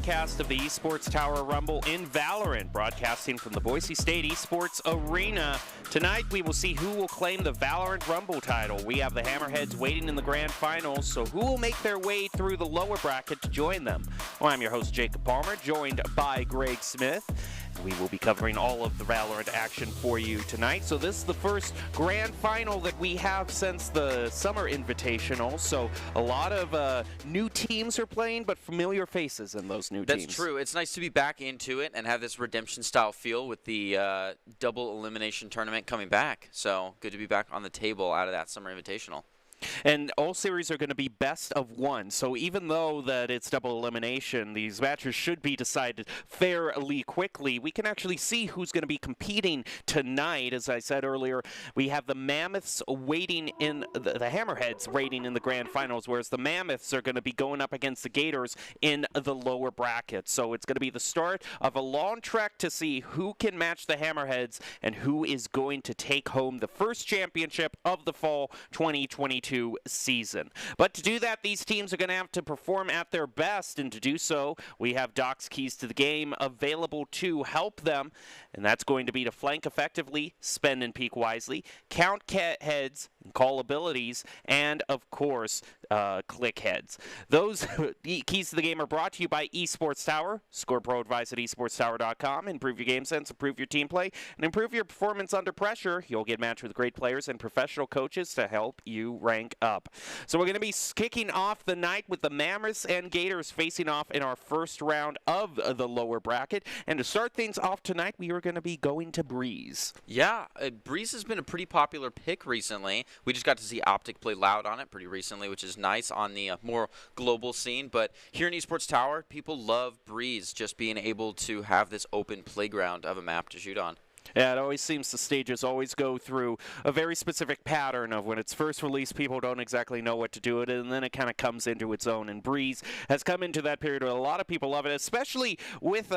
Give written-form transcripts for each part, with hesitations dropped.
broadcast of the Esports Tower Rumble in Valorant, broadcasting from the Boise State Esports Arena. Tonight, we will see who will claim the Valorant Rumble title. We have the Hammerheads waiting in the grand finals, so who will make their way through the lower bracket to join them? Well, I'm your host, Jacob Palmer, joined by Greg Smith. We will be covering all of the Valorant action for you tonight. So this is the first grand final that we have since the Summer Invitational. So a lot of new teams are playing, but familiar faces in those new teams. That's true. It's nice to be back into it and have this redemption-style feel with the double elimination tournament coming back. So good to be back on the table out of that Summer Invitational. And all series are going to be best of one. So even though that it's double elimination, these matches should be decided fairly quickly. We can actually see who's going to be competing tonight. As I said earlier, we have the Mammoths waiting in the Hammerheads waiting in the grand finals, whereas the Mammoths are going to be going up against the Gators in the lower bracket. So it's going to be the start of a long trek to see who can match the Hammerheads and who is going to take home the first championship of the fall 2022 season. But to do that, these teams are going to have to perform at their best, and to do so, we have Doc's Keys to the Game available to help them, and that's going to be to flank effectively, spend and peek wisely, count heads, call abilities, and of course, click heads. Those keys to the game are brought to you by Esports Tower. Score Pro advice at esportstower.com. Improve your game sense, improve your team play, and improve your performance under pressure. You'll get matched with great players and professional coaches to help you rank up. So we're going to be kicking off the night with the Mammoths and Gators facing off in our first round of the lower bracket. And to start things off tonight, we are going to be going to Breeze. Yeah, Breeze has been a pretty popular pick recently. We just got to see Optic play loud on it pretty recently, which is nice on the more global scene. But here in Esports Tower, people love Breeze just being able to have this open playground of a map to shoot on. Yeah, it always seems the stages always go through a very specific pattern of when it's first released, people don't exactly know what to do with it, and then it kind of comes into its own. And Breeze has come into that period where a lot of people love it, especially with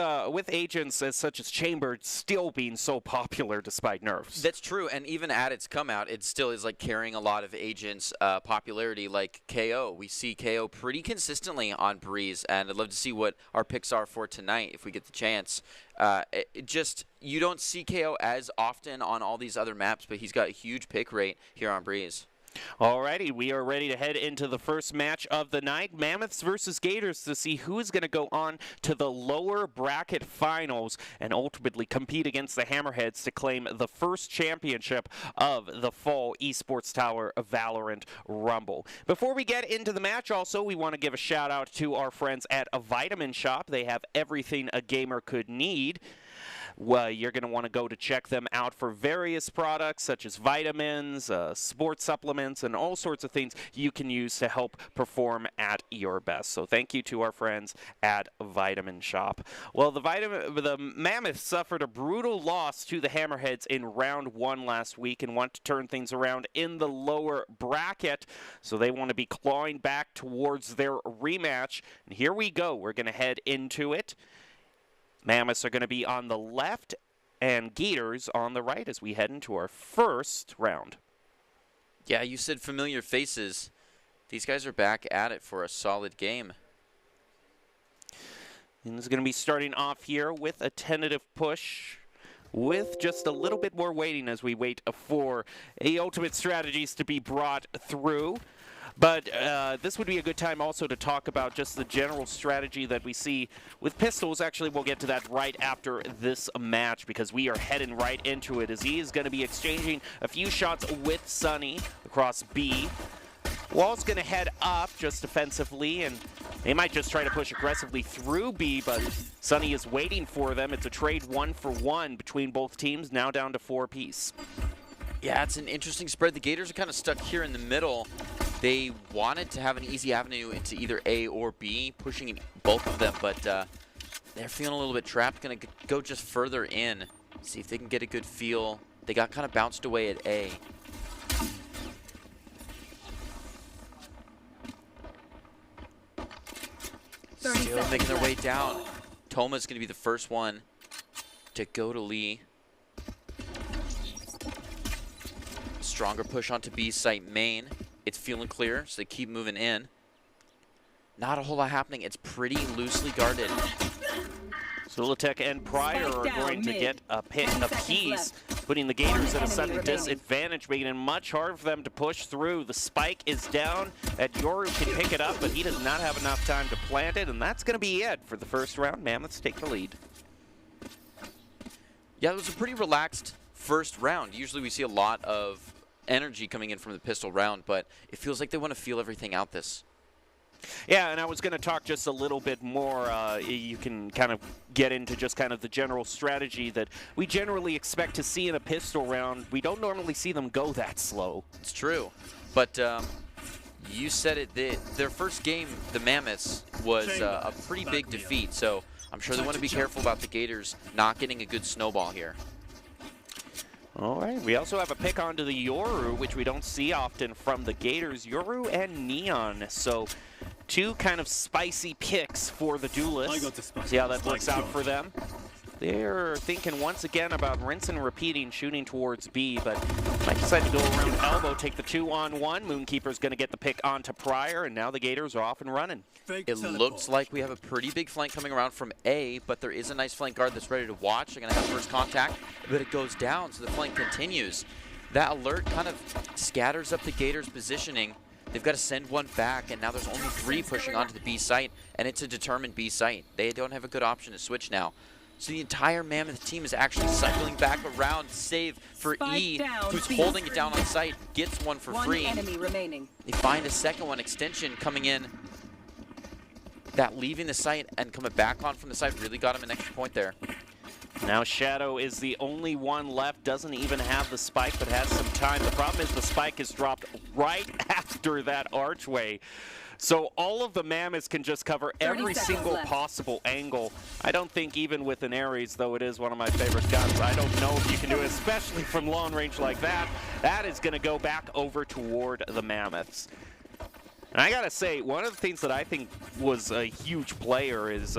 agents as such as Chamber still being so popular despite nerfs. That's true, and even at its come out, it still is like carrying a lot of agents' popularity, like KO. We see KO pretty consistently on Breeze, and I'd love to see what our picks are for tonight if we get the chance. You don't see KO as often on all these other maps, but he's got a huge pick rate here on Breeze. Alrighty, we are ready to head into the first match of the night, Mammoths versus Gators, to see who is going to go on to the lower bracket finals and ultimately compete against the Hammerheads to claim the first championship of the Fall Esports Tower Valorant Rumble. Before we get into the match, also, we want to give a shout out to our friends at a Vitamin Shop. They have everything a gamer could need. Well, you're going to want to go to check them out for various products such as vitamins, sports supplements, and all sorts of things you can use to help perform at your best. So thank you to our friends at Vitamin Shop. Well, the Mammoths suffered a brutal loss to the Hammerheads in round 1 last week and want to turn things around in the lower bracket. So they want to be clawing back towards their rematch. And here we go. We're going to head into it. Mammoths are going to be on the left and Gators on the right as we head into our first round. Yeah, you said familiar faces. These guys are back at it for a solid game. And this is going to be starting off here with a tentative push with just a little bit more waiting as we wait for the ultimate strategies to be brought through. But this would be a good time also to talk about just the general strategy that we see with pistols. Actually, we'll get to that right after this match because we are heading right into it as he is going to be exchanging a few shots with Sunny across B. Wall's going to head up just defensively, and they might just try to push aggressively through B, but Sunny is waiting for them. It's a trade 1-for-1 between both teams, now down to 4 apiece. Yeah, it's an interesting spread. The Gators are kind of stuck here in the middle. They wanted to have an easy avenue into either A or B, pushing both of them, but they're feeling a little bit trapped. Going to go just further in, see if they can get a good feel. They got kind of bounced away at A. Still making their way down. Toma's going to be the first one to go to Lee. Stronger push onto B site main. It's feeling clear, so they keep moving in. not a whole lot happening. It's pretty loosely guarded. Zulatek and Pryor are going to get a pick apiece, putting the Gators at a sudden disadvantage, making it much harder for them to push through. The spike is down, and Yoru can pick it up, but he does not have enough time to plant it, and that's going to be it for the first round. Mammoths take the lead. Yeah, it was a pretty relaxed first round. Usually we see a lot of energy coming in from the pistol round, but it feels like they want to feel everything out this. Yeah, and I was going to talk just a little bit more. You can kind of get into just kind of the general strategy that we generally expect to see in a pistol round. We don't normally see them go that slow. It's true, but you said it. Their first game, the Mammoths, was a pretty big defeat, so I'm sure they want to be careful about the Gators not getting a good snowball here. All right, we also have a pick onto the Yoru, which we don't see often from the Gators. Yoru and Neon, so two kind of spicy picks for the duelists. See how that works out for them. They're thinking once again about rinse and repeating, shooting towards B, but might decide to go around elbow, take the 2-on-1. Moonkeeper's going to get the pick onto Pryor, and now the Gators are off and running. It looks like we have a pretty big flank coming around from A, but there is a nice flank guard that's ready to watch. They're going to have first contact, but it goes down, so the flank continues. That alert kind of scatters up the Gators' positioning. They've got to send one back, and now there's only 3 pushing onto the B site, and it's a determined B site. They don't have a good option to switch now. So the entire Mammoth team is actually cycling back around to save for E, who's holding it down on site, gets one for free. They find a second one, extension coming in. That leaving the site and coming back on from the site really got him an extra point there. Now Shadow is the only one left, doesn't even have the spike, but has some time. The problem is the spike is dropped right after that archway. So all of the Mammoths can just cover every single possible angle. I don't think even with an Ares, though it is one of my favorite guns, I don't know if you can do it, especially from long range like that. That is going to go back over toward the Mammoths. And I gotta say, one of the things that I think was a huge player is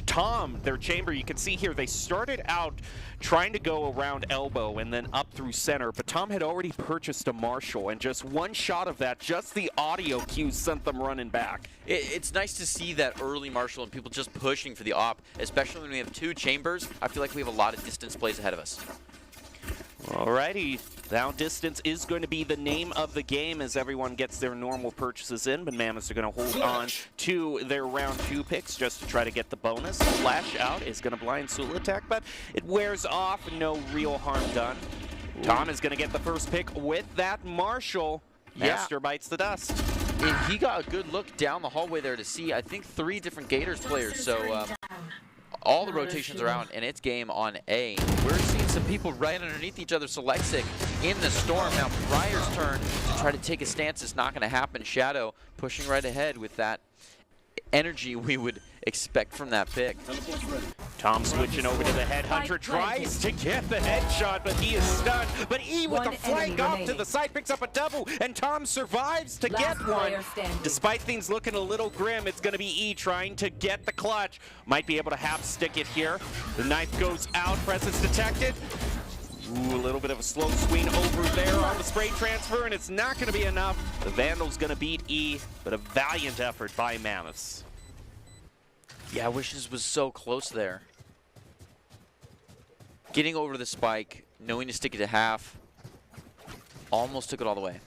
Tom, their chamber. You can see here, they started out trying to go around elbow and then up through center, but Tom had already purchased a Marshall, and just one shot of that, just the audio cues sent them running back. It's nice to see that early Marshall and people just pushing for the op, especially when we have 2 chambers. I feel like we have a lot of distance plays ahead of us. Alrighty, down distance is going to be the name of the game as everyone gets their normal purchases in, but Mammoths are going to hold on to their round 2 picks just to try to get the bonus. Flash out is going to blind Zulatek, but it wears off, no real harm done. Tom is going to get the first pick with that Marshall. Master bites the dust. And he got a good look down the hallway there to see, I think, 3 different Gators players, so all the rotations are out, and it's game on A. We're seeing some people right underneath each other. Lexic in the storm. Now Pryor's turn to try to take a stance. It's not going to happen. Shadow pushing right ahead with that energy we would expect from that pick. Tom switching over to the Headhunter, tries to get the headshot, but he is stunned. But E with the flank off to the side, picks up a double, and Tom survives to get one. Despite things looking a little grim, it's going to be E trying to get the clutch. Might be able to half stick it here. The knife goes out, presence detected. Ooh, a little bit of a slow swing over there on the spray transfer, and it's not going to be enough. The Vandal's going to beat E, but a valiant effort by Mammoths. Yeah, I wish this was so close there. Getting over the spike, knowing to stick it to half, almost took it all the way.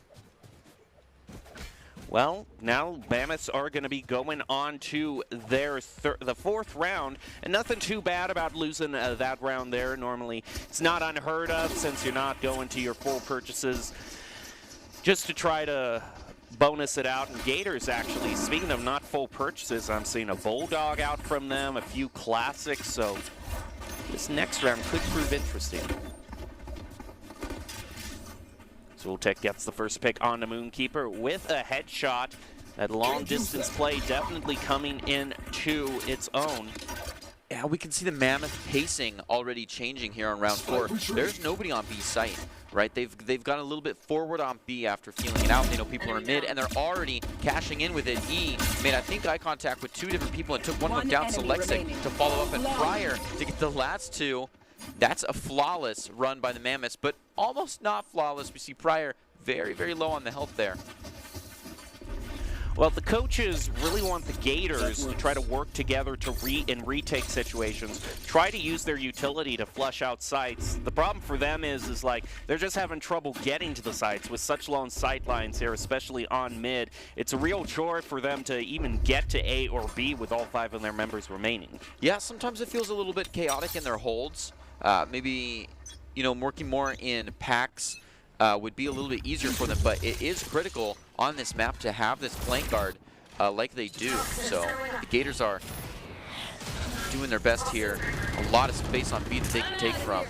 Well, now Mammoths are going to be going on to their the 4th round, and nothing too bad about losing that round there. Normally, it's not unheard of since you're not going to your full purchases just to try to bonus it out. And Gators, actually, speaking of not full purchases, I'm seeing a Bulldog out from them, a few classics, so this next round could prove interesting. Zulatek gets the first pick on the Moonkeeper with a headshot. That long distance play definitely coming into its own. Yeah, we can see the Mammoth pacing already changing here on round 4. There's nobody on B site, right? They've gone a little bit forward on B after feeling it out. They know people are mid, and they're already cashing in with it. E made, I think, eye contact with 2 different people and took one look down to Lexic to follow up, and Pryor to get the last 2. That's a flawless run by the Mammoths, but almost not flawless. We see Pryor very, very low on the health there. Well, the coaches really want the Gators to try to work together to in retake situations, try to use their utility to flush out sites. The problem for them is like they're just having trouble getting to the sites with such long sight lines here, especially on mid. It's a real chore for them to even get to A or B with all 5 of their members remaining. Yeah, sometimes it feels a little bit chaotic in their holds. Maybe, you know, working more in packs would be a little bit easier for them, but it is critical on this map to have this flank guard like they do. So the Gators are doing their best here. A lot of space on B that they can take from.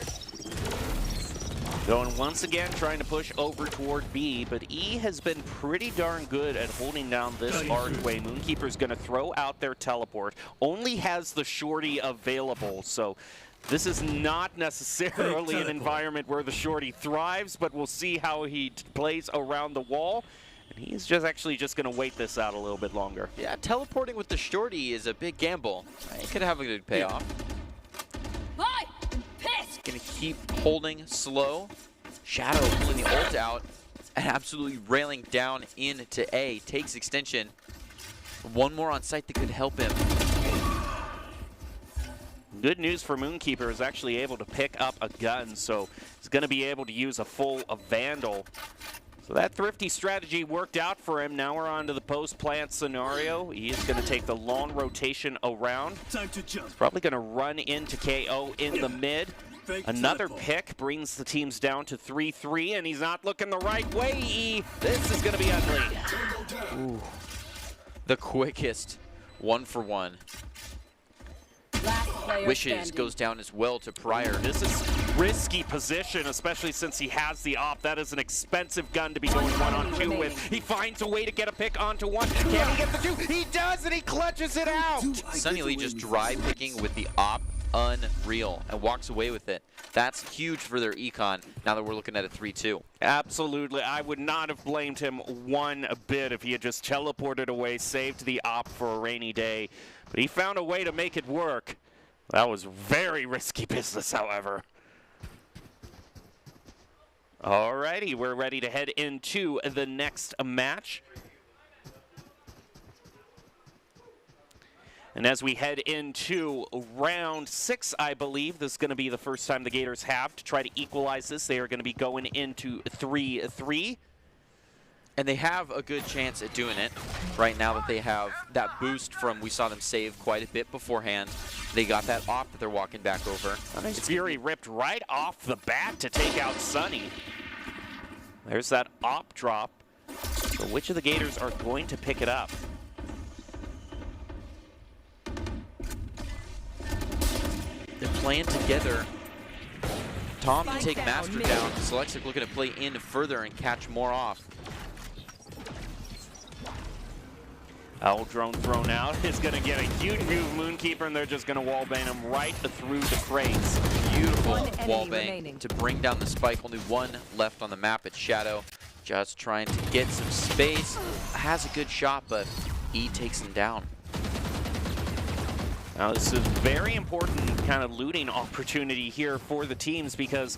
Going once again, trying to push over toward B, but E has been pretty darn good at holding down this archway. Moonkeeper's going to throw out their teleport. Only has the shorty available, so this is not necessarily an environment where the shorty thrives, but we'll see how he plays around the wall. And he's just going to wait this out a little bit longer. Yeah, teleporting with the shorty is a big gamble. It could have a good payoff. Gonna keep holding slow. Shadow pulling the ult out and absolutely railing down into A. Takes extension. One more on site that could help him. Good news for Moonkeeper is actually able to pick up a gun, so he's going to be able to use a full Vandal. So that thrifty strategy worked out for him. Now we're on to the post-plant scenario. He is going to take the long rotation around. Time to jump. He's probably going to run into KO in the mid. Another pick brings the teams down to 3-3, and he's not looking the right way, E. This is going to be ugly. Ooh. The quickest 1-for-1. Wishes goes down as well to Pryor. This is risky position, especially since he has the op. That is an expensive gun to be going 1-on-2 with. He finds a way to get a pick onto 1. Can he get the 2? He does, and he clutches it out. Sunny Lee just dry picking with the op. Unreal, and walks away with it. That's huge for their econ now that we're looking at a 3-2. Absolutely. I would not have blamed him one bit if he had just teleported away, saved the op for a rainy day. But he found a way to make it work. That was very risky business, however. Alrighty, we're ready to head into the next match. And as we head into round 6, I believe, this is going to be the first time the Gators have to try to equalize this. They are going to be going into 3-3. And they have a good chance at doing it right now that they have that boost from, we saw them save quite a bit beforehand. They got that op that they're walking back over. Nice Fury ripped right off the bat to take out Sunny. There's that op drop. So which of the Gators are going to pick it up? They're playing together. Tom to take Master down. Selexic looking to play in further and catch more off. Owl drone thrown out is going to get a huge move Moonkeeper, and they're just going to wallbang him right through the crates. Beautiful wallbang to bring down the spike. Only 1 left on the map. It's Shadow just trying to get some space. Has a good shot, but E takes him down. Now this is a very important kind of looting opportunity here for the teams because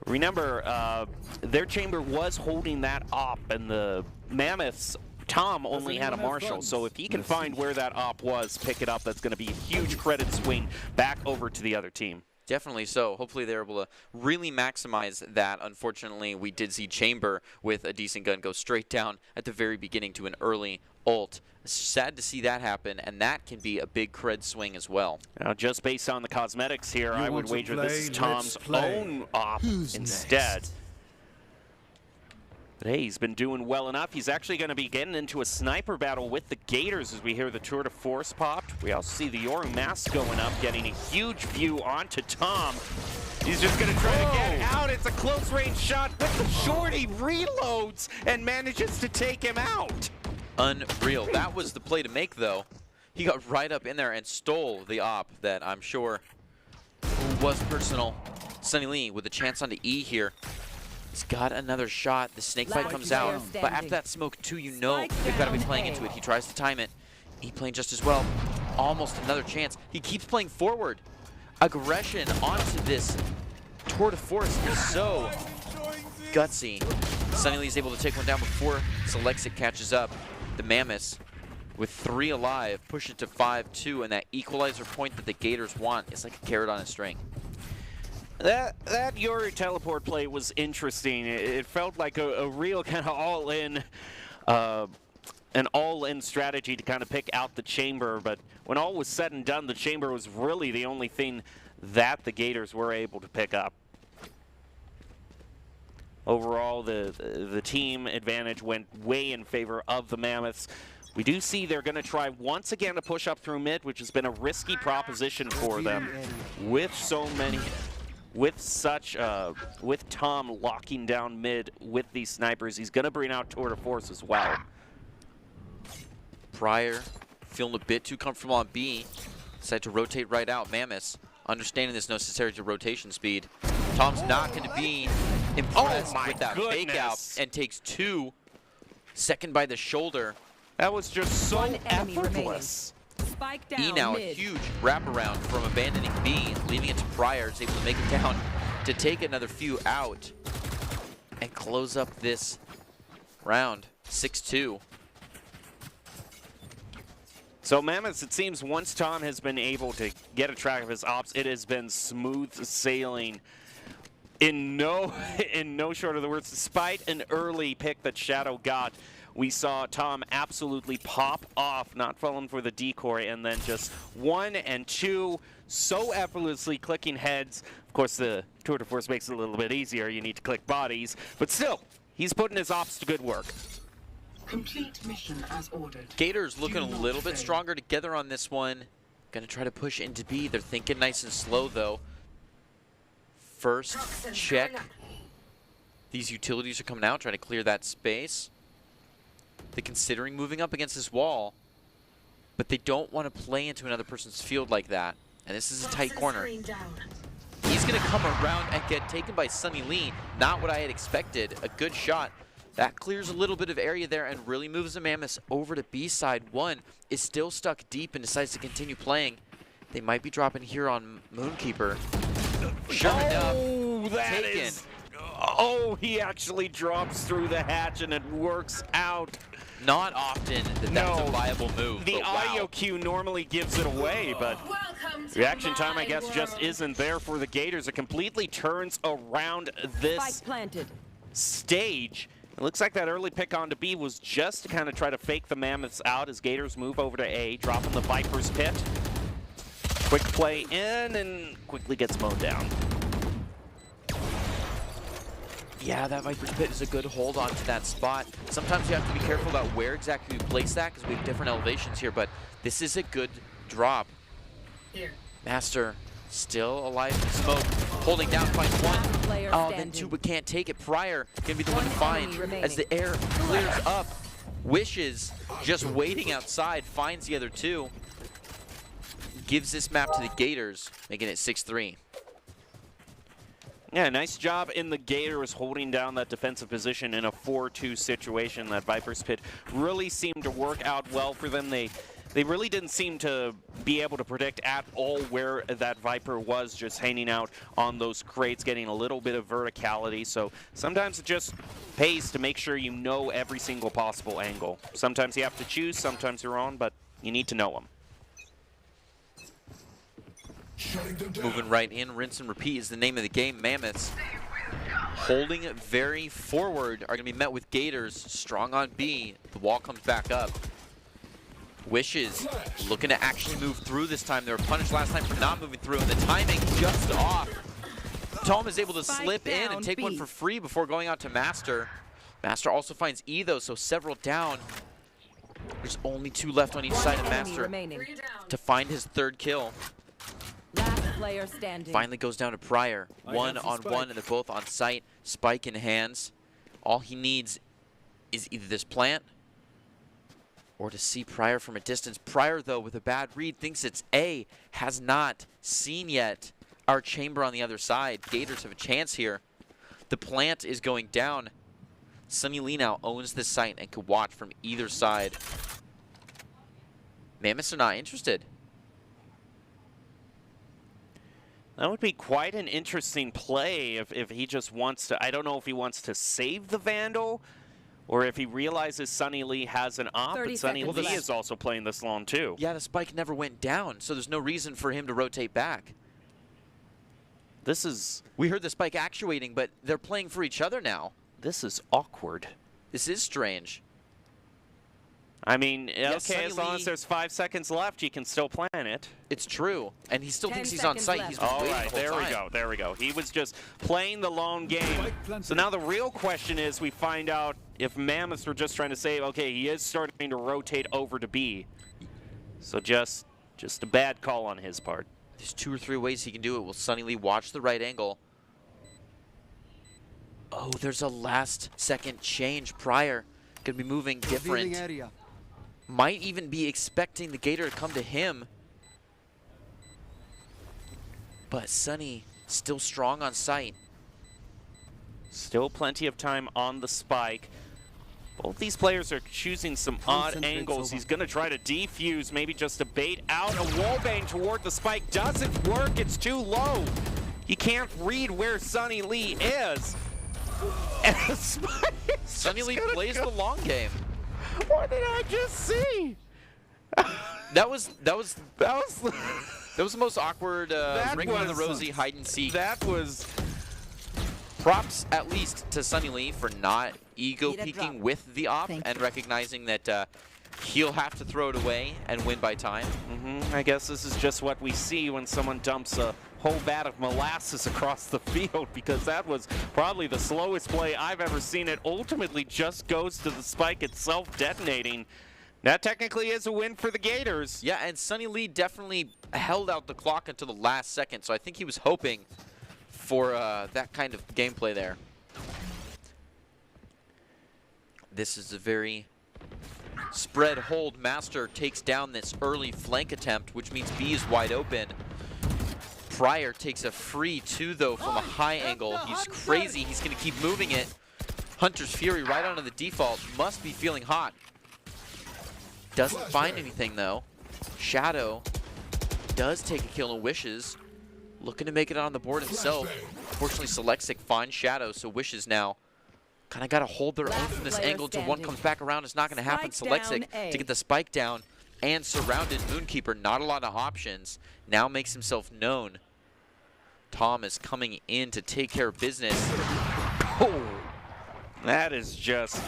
remember, their chamber was holding that op, and the Mammoths, Tom only had a Marshal, so if he can find where that op was, pick it up, that's going to be a huge credit swing back over to the other team. Definitely so. Hopefully they're able to really maximize that. Unfortunately, we did see Chamber with a decent gun go straight down at the very beginning to an early ult. Sad to see that happen, and that can be a big cred swing as well. Now, just based on the cosmetics here, I would wager this is Tom's own op instead. Next? But hey, he's been doing well enough. He's actually going to be getting into a sniper battle with the Gators as we hear the Tour de Force popped. We also see the Yoru mask going up, getting a huge view onto Tom. He's just going to try to get out. It's a close range shot, but the shorty reloads and manages to take him out. Unreal. That was the play to make, though. He got right up in there and stole the op that I'm sure was personal. Sunny Lee with a chance on the E here. He's got another shot. The snake bite comes out. But after that smoke, too, you know they've got to be playing into it. He tries to time it. He playing just as well. Almost another chance. He keeps playing forward. Aggression onto this Tour de Force is so gutsy. Sunny Lee is able to take one down before Selexic catches up. The Mammoths, with 3 alive, push it to 5-2, and that equalizer point that the Gators want is like a carrot on a string. That your teleport play was interesting. It felt like a real kind of all-in, an all-in strategy to kind of pick out the chamber. But when all was said and done, the chamber was really the only thing that the Gators were able to pick up. Overall, the team advantage went way in favor of the Mammoths. We do see they're going to try once again to push up through mid, which has been a risky proposition for them with so many. With Tom locking down mid with these snipers, he's going to bring out Tour de Force as well. Pryor feeling a bit too comfortable on B. Decided to rotate right out. Mammoths understanding there's no necessary to rotation speed. Tom's not going to be impressed with that fake out and takes 2. Second by the shoulder. That was just so effortless. Spike down E now mid. a huge wraparound from abandoning B, leaving it to Pryor. Is able to make it down to take another few out and close up this round. 6-2. So Mammoths, it seems once Tom has been able to get a track of his ops, it has been smooth sailing in no short of the words. Despite an early pick that Shadow got, we saw Tom absolutely pop off, not falling for the decoy, and then just 1 and 2 so effortlessly clicking heads. Of course, the Tour de Force makes it a little bit easier. You need to click bodies, but still, he's putting his ops to good work. Complete mission as ordered. Gators looking a little bit stronger together on this one. Gonna try to push into B. They're thinking nice and slow though. First check. These utilities are coming out, trying to clear that space. They're considering moving up against this wall, but they don't want to play into another person's field like that. And this is a tight corner. He's gonna come around and get taken by Sunny Lee. Not what I had expected. A good shot. That clears a little bit of area there and really moves the Mammoths over to B side. 1 is still stuck deep and decides to continue playing. They might be dropping here on Moonkeeper. Sure enough, that taken. is... Oh, he actually drops through the hatch and it works out. Not often that's a viable move. The but wow. audio cue normally gives it away, but reaction time, I guess, just isn't there for the Gators. It completely turns around this Spike planted. stage. It looks like that early pick onto B was just to kind of try to fake the Mammoths out as Gators move over to A, dropping the Viper's pit. Quick play in and quickly gets mowed down. Yeah, that Viper's Pit is a good hold on to that spot. Sometimes you have to be careful about where exactly you place that because we have different elevations here, but this is a good drop. Here. Master still alive in smoke. Holding down, finds 1. Player Oh, then standing. 2, but can't take it. Pryor gonna be the one to One find enemy remaining. as the air clears up. Wishes just waiting outside, finds the other 2. Gives this map to the Gators, making it 6-3. Yeah, nice job in the Gators holding down that defensive position in a 4-2 situation. That Viper's Pit really seemed to work out well for them. They really didn't seem to be able to predict at all where that Viper was, just hanging out on those crates, getting a little bit of verticality. So sometimes it just pays to make sure you know every single possible angle. Sometimes you have to choose, sometimes you're on, but you need to know them. Moving right in, rinse and repeat is the name of the game. Mammoths holding it very forward are going to be met with Gators. Strong on B. The wall comes back up. Wishes looking to actually move through this time. They were punished last time for not moving through, and the timing just off. Tom is able to slip in and take one for free before going out to Master. Master also finds E though, so several down. There's only 2 left on each side of Master Remaining. to find his 3rd kill. Last player standing. Finally goes down to Pryor. 1-on-1, and they're both on site. Spike in hands. All he needs is either this plant or to see Pryor from a distance. Pryor, though, with a bad read, thinks it's A. Has not seen yet our chamber on the other side. Gators have a chance here. The plant is going down. Sunny Lee now owns this site and could watch from either side. Mammoths are not interested. That would be quite an interesting play if he just wants to, I don't know if he wants to save the Vandal Or if he realizes Sunny Lee has an op, 30 but Sunny seconds Lee left. is also playing this long too. Yeah, the spike never went down, so there's no reason for him to rotate back. This is We heard the spike actuating, but they're playing for each other now. awkward. This is strange. I mean, Yes, okay, Sunny as long Lee- as there's 5 seconds left, you can still plan it. It's true, and he still 10 thinks he's on seconds site. left. He's been All waiting right, the whole there we time. go, there we go. He was just playing the long game. So now the real question is, we find out if Mammoths were just trying to say, okay, he is starting to rotate over to B. So just a bad call on his part. There's 2 or 3 ways he can do it. Will Sunny Lee watch the right angle? Oh, there's a last second change. Prior could be moving different. Area. Might even be expecting the Gator to come to him. But Sunny still strong on site. Still plenty of time on the spike. Both these players are choosing some odd Concentrate, angles. Sova. He's going to try to defuse, maybe just to bait out a wallbang toward the spike. Doesn't work. It's too low. You can't read where Sunny Lee is. And the spike is Sunny just Lee gonna plays go. the long game. What did I just see? That was That was the most awkward That Ring of the was- Rosie hide and seek. that was Props at least to Sunny Lee for not ego Need a peeking drop. with the op Thank and recognizing that he'll have to throw it away and win by time. I guess this is just what we see when someone dumps a whole vat of molasses across the field, because that was probably the slowest play I've ever seen. It ultimately just goes to the spike itself detonating. That technically is a win for the Gators. Yeah, and Sunny Lee definitely held out the clock until the last second, so I think he was hoping for that kind of gameplay there. This is a very spread hold. Master takes down this early flank attempt, which means B is wide open. Pryor takes a free 2, though, from a high angle. He's crazy. He's going to keep moving it. Hunter's Fury right onto the default. Must be feeling hot. Doesn't find anything, though. Shadow does take a kill and Wishes. Looking to make it on the board himself. Unfortunately, Selexic finds Shadow, so Wishes now kind of got to hold their own Last from this player angle until one standing. comes back around. It's not going to happen. Spike Selexic down A. to get the spike down and surrounded. Moonkeeper, not a lot of options. Now makes himself known. Tom is coming in to take care of business. Oh, that is just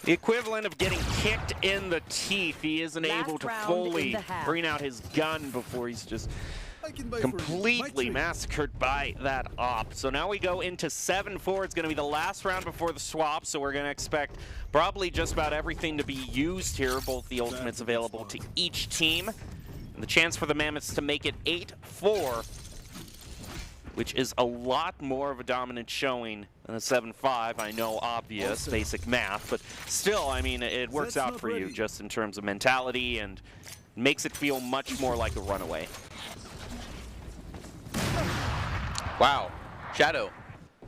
the equivalent of getting kicked in the teeth. He isn't Last able to round fully in the half. bring out his gun before he's just I can buy for you. completely My massacred by that op. So now we go into 7-4. It's going to be the last round before the swap, so we're going to expect probably just about everything to be used here, both the ultimates available to each team. And the chance for the Mammoths to make it 8-4, which is a lot more of a dominant showing than a 7-5. I know, obvious, basic math, but still, I mean, it works That's out not for you ready. just in terms of mentality and makes it feel much more like a runaway. Wow. Shadow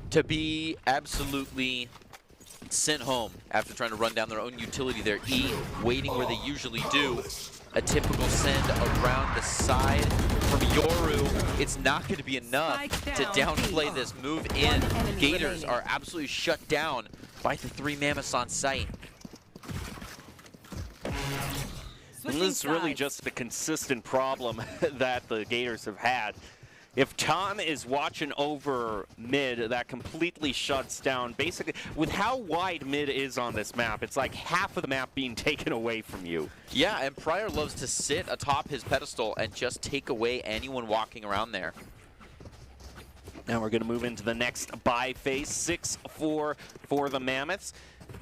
to be absolutely sent home after trying to run down their own utility there. E waiting where they usually do. A typical send around the side from Yoru. It's not going to be enough Spike to down. downplay this move in. One enemy Gators remaining. are absolutely shut down by the 3 Mammoths on site. And Switching this is really sides. just a consistent problem that the Gators have had. If Tom is watching over mid, that completely shuts down. Basically, with how wide mid is on this map, it's like half of the map being taken away from you. Yeah, and Pryor loves to sit atop his pedestal and just take away anyone walking around there. Now we're going to move into the next bye phase, 6-4 for the Mammoths.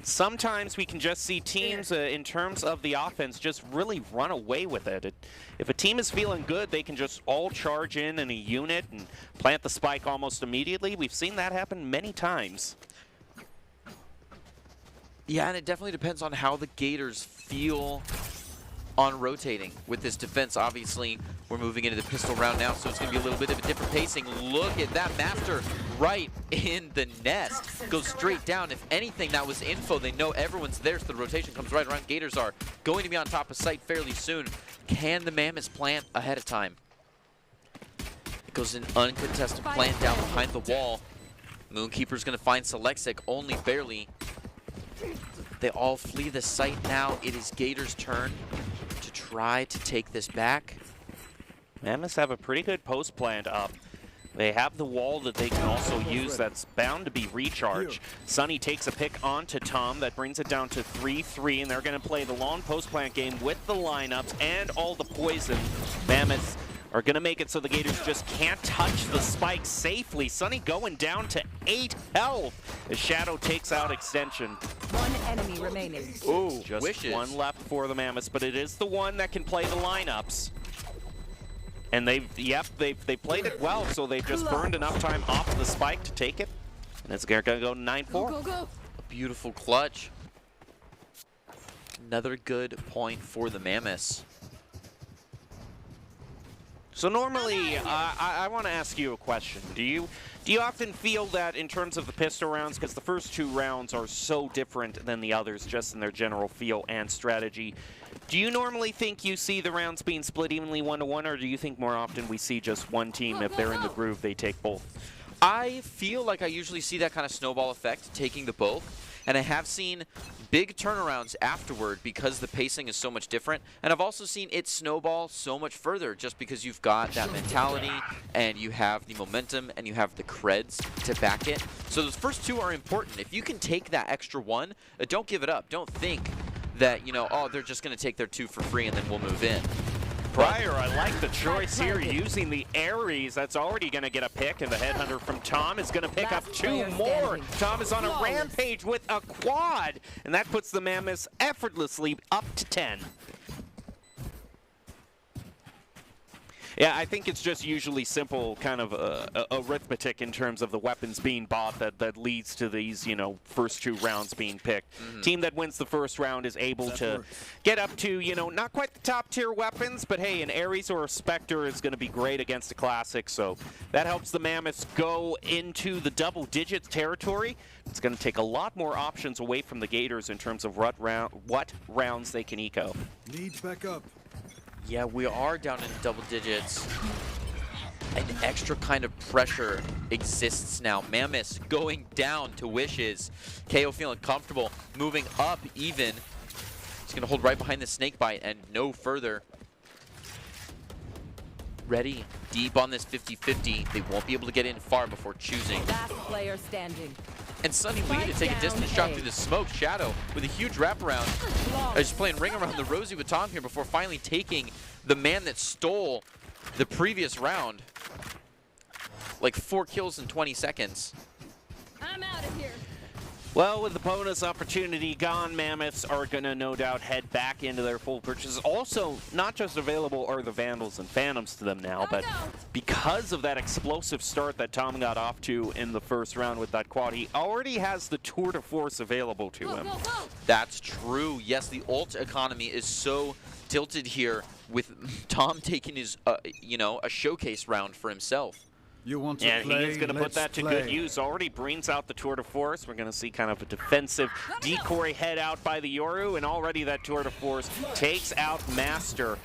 Sometimes we can just see teams, in terms of the offense, just really run away with it. If a team is feeling good, they can just all charge in a unit and plant the spike almost immediately. We've seen that happen many times. Yeah, and it definitely depends on how the Gators feel on rotating with this defense. Obviously, we're moving into the pistol round now, so it's going to be a little bit of a different pacing. Look at that Master right in the nest. Goes straight down. If anything, that was info. They know everyone's there, so the rotation comes right around. Gators are going to be on top of site fairly soon. Can the Mammoths plant ahead of time? It goes an uncontested plant down behind the wall. Moonkeeper's going to find Selexic only barely. They all flee the site now. It is Gator's turn to try to take this back. Mammoths have a pretty good post planned up. They have the wall that they can also use that's bound to be recharged. Sunny takes a pick onto Tom. That brings it down to 3-3, and they're going to play the long post plant game with the lineups and all the poison. Mammoths are going to make it so the Gators just can't touch the spike safely. Sunny going down to 8 health as Shadow takes out Extension. One enemy remaining. Ooh, Just wishes. one left for the Mammoths, but it is the one that can play the lineups. And they played it well, so they've just burned enough time off of the spike to take it. And it's going to go 9-4. Go, go. A beautiful clutch. Another good point for the Mammoths. So normally, I want to ask you a question. Do you often feel that in terms of the pistol rounds, because the first 2 rounds are so different than the others just in their general feel and strategy, do you normally think you see the rounds being split evenly 1-1, or do you think more often we see just one team, if they're in the groove, they take both? I feel like I usually see that kind of snowball effect, taking the both. And I have seen big turnarounds afterward because the pacing is so much different. And I've also seen it snowball so much further just because you've got that mentality and you have the momentum and you have the creds to back it. So those first 2 are important. If you can take that extra 1, don't give it up. Don't think that, you know, oh, they're just going to take their 2 for free and then we'll move in. Pryor, I like the choice here, using the Ares. That's already going to get a pick, and the Headhunter from Tom is going to pick up 2 more. Tom is on a rampage with a quad, and that puts the Mammoths effortlessly up to 10. Yeah, I think it's just usually simple kind of arithmetic in terms of the weapons being bought that leads to these, you know, first 2 rounds being picked. Team that wins the first round is able to get up to, you know, not quite the top tier weapons, but hey, an Ares or a Spectre is going to be great against a Classic, so that helps the Mammoths go into the double digits territory. It's going to take a lot more options away from the Gators in terms of what rounds they can eco. Needs back up. Yeah, we are down in double digits. An extra kind of pressure exists now. Mammoths going down to Wishes. KO feeling comfortable, moving up even. He's going to hold right behind the snake bite and no further. Ready, deep on this 50-50. They won't be able to get in far before choosing. Last player standing. And Sunny Lee to take a distance shot through the smoke. Shadow with a huge wraparound. Just playing ring around the rosy with Tom here before finally taking the man that stole the previous round. Like 4 kills in 20 seconds. I'm out of here. Well, with the bonus opportunity gone, Mammoths are going to no doubt head back into their full purchases. Also, not just available are the Vandals and Phantoms to them now, but because of that explosive start that Tom got off to in the first round with that quad, he already has the Tour de Force available to him. That's true. Yes, the ult economy is so tilted here with Tom taking his, you know, a showcase round for himself. You want to And play? he's going to put that to good use. Already brings out the Tour de Force. We're going to see kind of a defensive decoy head out by the Yoru, and already that Tour de Force takes out Master.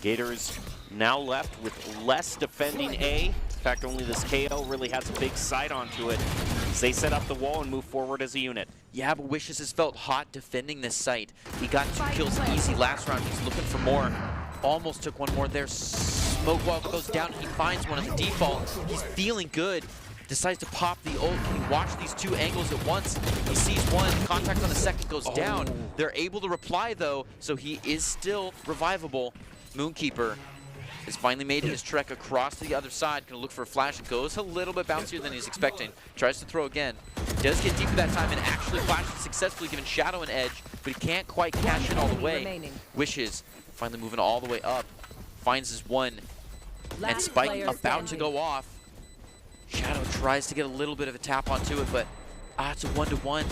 Gators now left with less defending A. In fact, only this KO really has a big sight onto it as they set up the wall and move forward as a unit. Yeah, but Wishes has felt hot defending this site. He got 2 kills easy last round. He's looking for more. Almost took 1 more there. Smoke wall goes down. He finds one on the default. He's feeling good. Decides to pop the ult. Can he watch these 2 angles at once? He sees one. Contact on the second goes down. They're able to reply, though, so he is still revivable. Moonkeeper has finally made his trek across to the other side. Gonna look for a flash. It goes a little bit bouncier than he's expecting. Tries to throw again. Does get deeper that time and actually flashes successfully, giving Shadow an edge, but he can't quite cash in all the way. Wishes finally moving all the way up. Finds his one. And Spike about to go off. Shadow tries to get a little bit of a tap onto it, but it's a 1-to-1.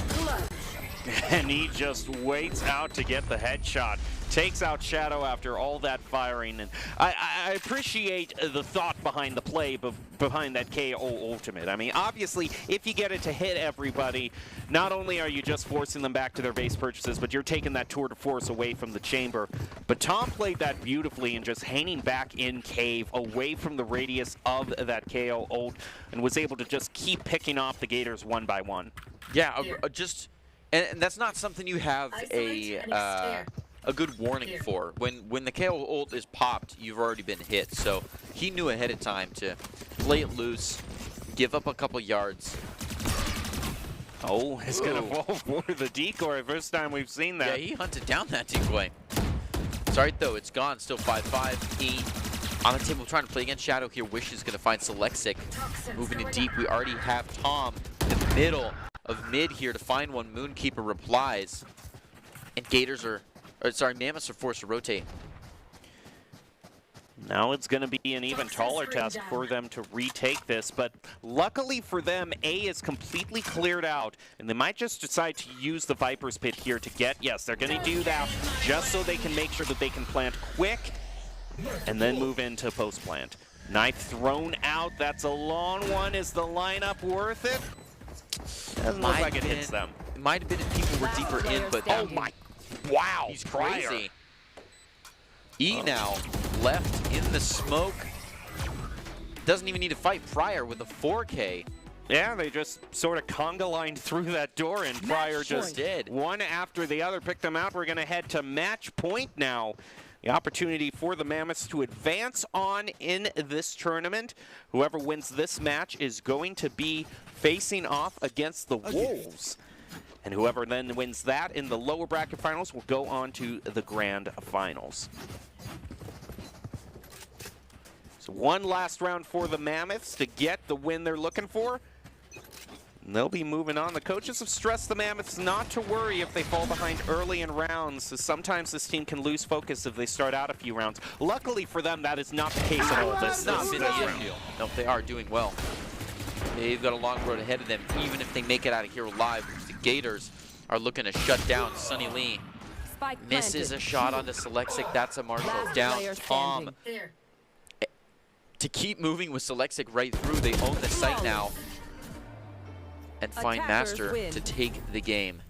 And he just waits out to get the headshot. Takes out Shadow after all that firing. And I appreciate the thought behind the play, behind that KO ultimate. I mean, obviously, if you get it to hit everybody, not only are you just forcing them back to their base purchases, but you're taking that Tour de Force away from the chamber. But Tom played that beautifully and just hanging back in cave, away from the radius of that KO ult, and was able to just keep picking off the Gators one by one. Yeah, just And that's not something you have Isolate and extend. a good warning for. When the KO ult is popped, you've already been hit. So he knew ahead of time to play it loose, give up a couple yards. Oh, it's going to fall for the decoy. First time we've seen that. Yeah, he hunted down that decoy. It's alright though, it's gone. Still 5-5. He on the table trying to play against Shadow here. Wish is going to find Selexic. Moving it deep. We already have Tom in the middle of mid here to find one. Moonkeeper replies. And Gators are, or sorry, Mammoths are forced to rotate. Now it's going to be an even taller task for them to retake this, but luckily for them, A is completely cleared out, and they might just decide to use the Viper's Pit here to get, yes, they're going to do that just so they can make sure that they can plant quick and then move into post-plant. Knife thrown out, that's a long one. Is the lineup worth it? Doesn't look like it hits them. It might have been if people were deeper in, but Oh my, wow. he's Pryor. crazy. E now left in the smoke. Doesn't even need to fight Pryor with a 4K. Yeah, they just sort of conga lined through that door, and Pryor just did. One after the other picked them out. We're going to head to match point now. The opportunity for the Mammoths to advance on in this tournament. Whoever wins this match is going to be facing off against the Wolves. And whoever then wins that in the lower bracket finals will go on to the grand finals. So one last round for the Mammoths to get the win they're looking for. And they'll be moving on. The coaches have stressed the Mammoths not to worry if they fall behind early in rounds. So sometimes this team can lose focus if they start out a few rounds. Luckily for them, that is not the case at all. That's not been the issue. No, they are doing well. They've got a long road ahead of them, even if they make it out of here alive. The Gators are looking to shut down Sunny Lee. Spike Misses planted. a shot onto Selexic. That's a Marshall. Last Down player Tom. standing. There. To keep moving with Selexic right through, they own the site now. And find Attackers Master win. to take the game.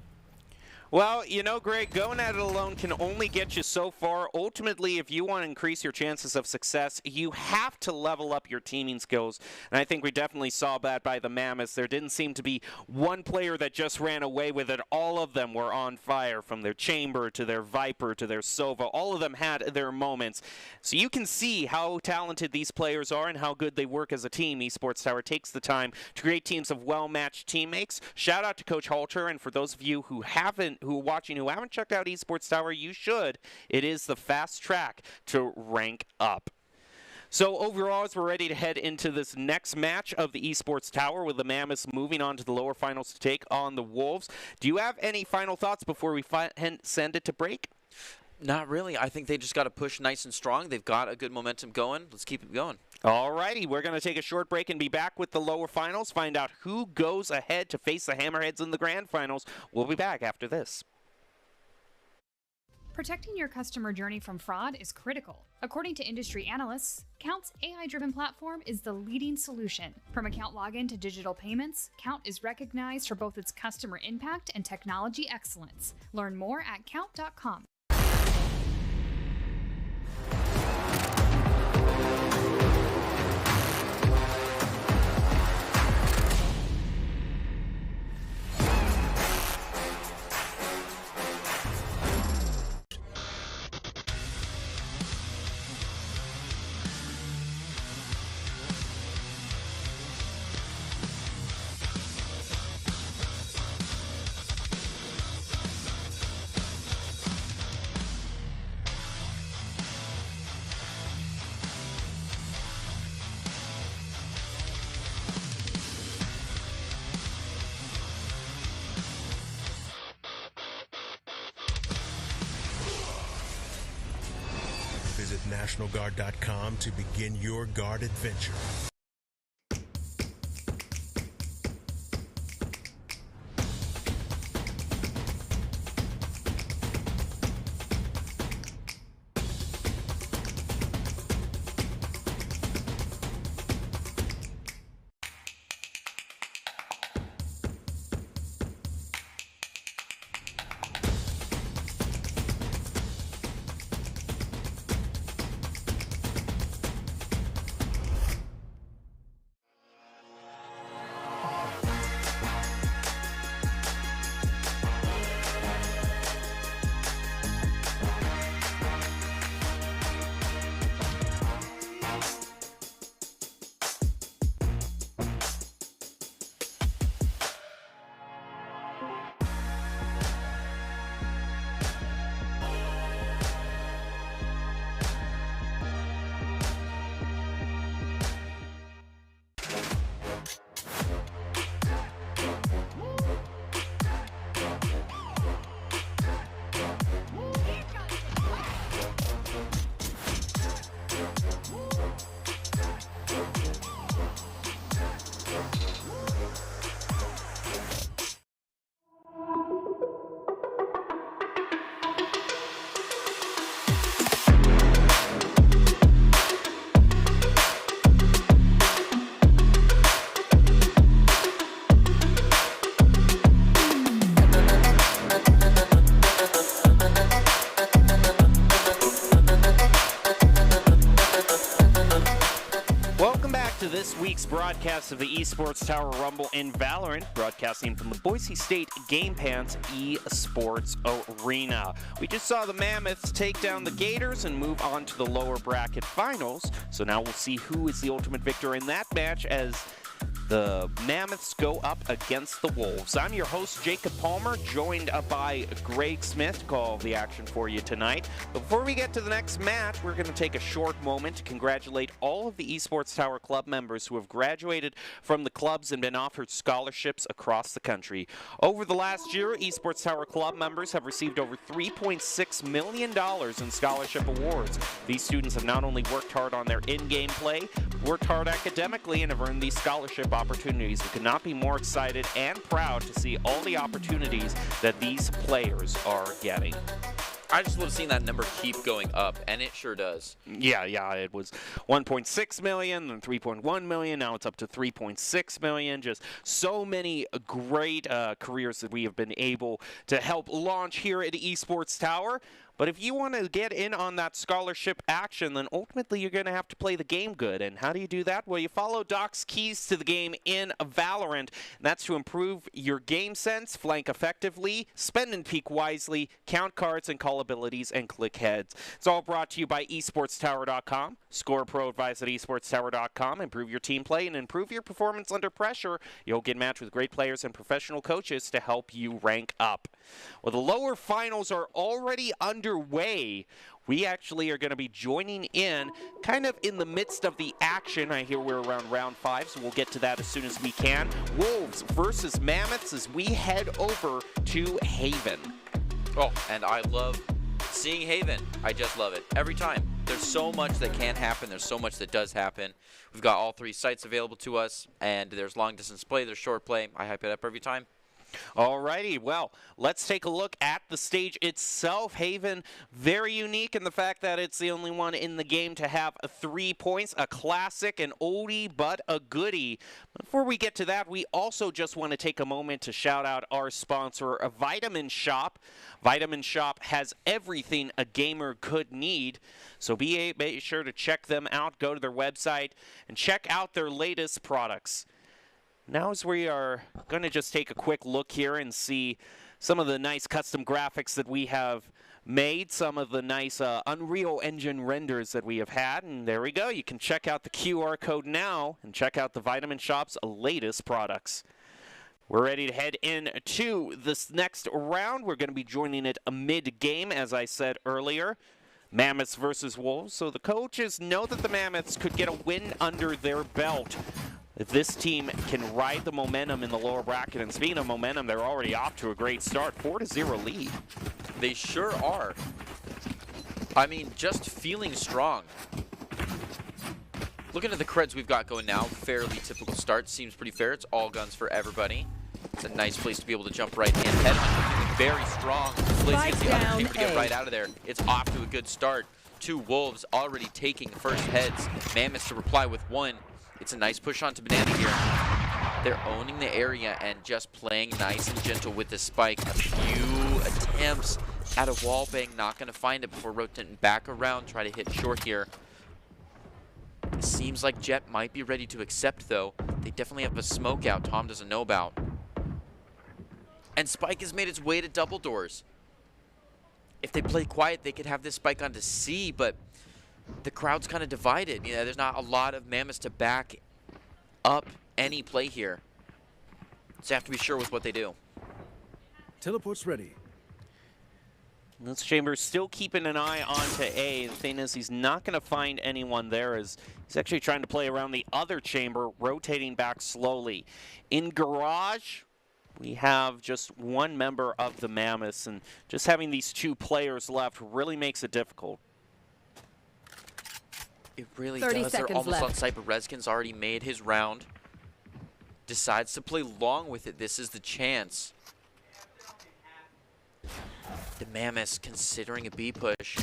Well, you know, Greg, going at it alone can only get you so far. Ultimately, if you want to increase your chances of success, you have to level up your teaming skills. And I think we definitely saw that by the Mammoths. There didn't seem to be one player that just ran away with it. All of them were on fire, from their Chamber to their Viper to their Sova. All of them had their moments. So you can see how talented these players are and how good they work as a team. Esports Tower takes the time to create teams of well-matched teammates. Shout out to Coach Halter, and for those of you who are watching who haven't checked out Esports Tower, you should. It is the fast track to rank up. So overall, as we're ready to head into this next match of the Esports Tower, with the Mammoths moving on to the lower finals to take on the Wolves, do you have any final thoughts before we send it to break? Not really. I think they just got to push nice and strong. They've got a good momentum going. Let's keep it going. Alrighty, we're going to take a short break and be back with the lower finals, find out who goes ahead to face the Hammerheads in the grand finals. We'll be back after this. Protecting your customer journey from fraud is critical. According to industry analysts, Count's AI-driven platform is the leading solution. From account login to digital payments, Count is recognized for both its customer impact and technology excellence. Learn more at count.com. Visit NationalGuard.com to begin your guard adventure. broadcast of the Esports Tower Rumble in Valorant, broadcasting from the Boise State Game Pants Esports Arena. We just saw the Mammoths take down the Gators and move on to the lower bracket finals. So now we'll see who is the ultimate victor in that match as the Mammoths go up against the Wolves. I'm your host, Jacob Palmer, joined by Greg Smith to call the action for you tonight. But before we get to the next match, we're going to take a short moment to congratulate all of the Esports Tower Club members who have graduated from the clubs and been offered scholarships across the country. Over the last year, Esports Tower Club members have received over $3.6 million in scholarship awards. These students have not only worked hard on their in-game play, worked hard academically, and have earned these scholarship opportunities. We could not be more excited and proud to see all the opportunities that these players are getting. I just love seeing that number keep going up, and it sure does. Yeah, it was 1.6 million, then 3.1 million, now it's up to 3.6 million. Just so many great careers that we have been able to help launch here at Esports Tower. But if you want to get in on that scholarship action, then ultimately you're going to have to play the game good. And how do you do that? Well, you follow Doc's keys to the game in Valorant. And that's to improve your game sense, flank effectively, spend and peek wisely, count cards and call abilities, and click heads. It's all brought to you by esportstower.com. Score Pro advice at esportstower.com. Improve your team play and improve your performance under pressure. You'll get matched with great players and professional coaches to help you rank up. Well, the lower finals are already underway. We actually are going to be joining in kind of in the midst of the action. I hear we're around round 5, so we'll get to that as soon as we can. Wolves versus Mammoths as we head over to Haven. Oh, and I love seeing Haven. I just love it. Every time. There's so much that can happen. There's so much that does happen. We've got all 3 sites available to us, and there's long distance play, there's short play. I hype it up every time. Alrighty, well, let's take a look at the stage itself. Haven, very unique in the fact that it's the only one in the game to have 3 points, a classic, an oldie, but a goodie. Before we get to that, we also just want to take a moment to shout out our sponsor, Vitamin Shop. Vitamin Shop has everything a gamer could need, so be sure to check them out, go to their website, and check out their latest products. Now as we are going to just take a quick look here and see some of the nice custom graphics that we have made, some of the nice Unreal Engine renders that we have had, and there we go. You can check out the QR code now and check out the Vitamin Shop's latest products. We're ready to head into this next round. We're going to be joining it mid-game, as I said earlier. Mammoths versus Wolves, so the coaches know that the Mammoths could get a win under their belt if this team can ride the momentum in the lower bracket. And speaking of momentum, they're already off to a great start. 4-0 lead. They sure are. I mean, just feeling strong. Looking at the creds we've got going now, fairly typical start. Seems pretty fair. It's all guns for everybody. It's a nice place to be able to jump right in. Head very strong. Blaze gets the opportunity to get right out of there. It's off to a good start. 2 Wolves already taking first heads. Mammoths to reply with 1. It's a nice push onto Banana here. They're owning the area and just playing nice and gentle with the spike. A few attempts at a wallbang, not going to find it before rotating back around, try to hit short here. It seems like Jet might be ready to accept, though. They definitely have a smoke out Tom doesn't know about. And Spike has made its way to double doors. If they play quiet, they could have this spike onto C, but the crowd's kind of divided. You know, there's not a lot of Mammoths to back up any play here. So they have to be sure with what they do. Teleport's ready. This Chamber's still keeping an eye onto A. The thing is, he's not going to find anyone there as he's actually trying to play around the other chamber, rotating back slowly. In Garage, we have just 1 member of the Mammoths, and just having these 2 players left really makes it difficult. It really 30 does. They're seconds almost left. on site, but Rezkin's already made his round. Decides to play long with it. This is the chance. The Mammoths considering a B push.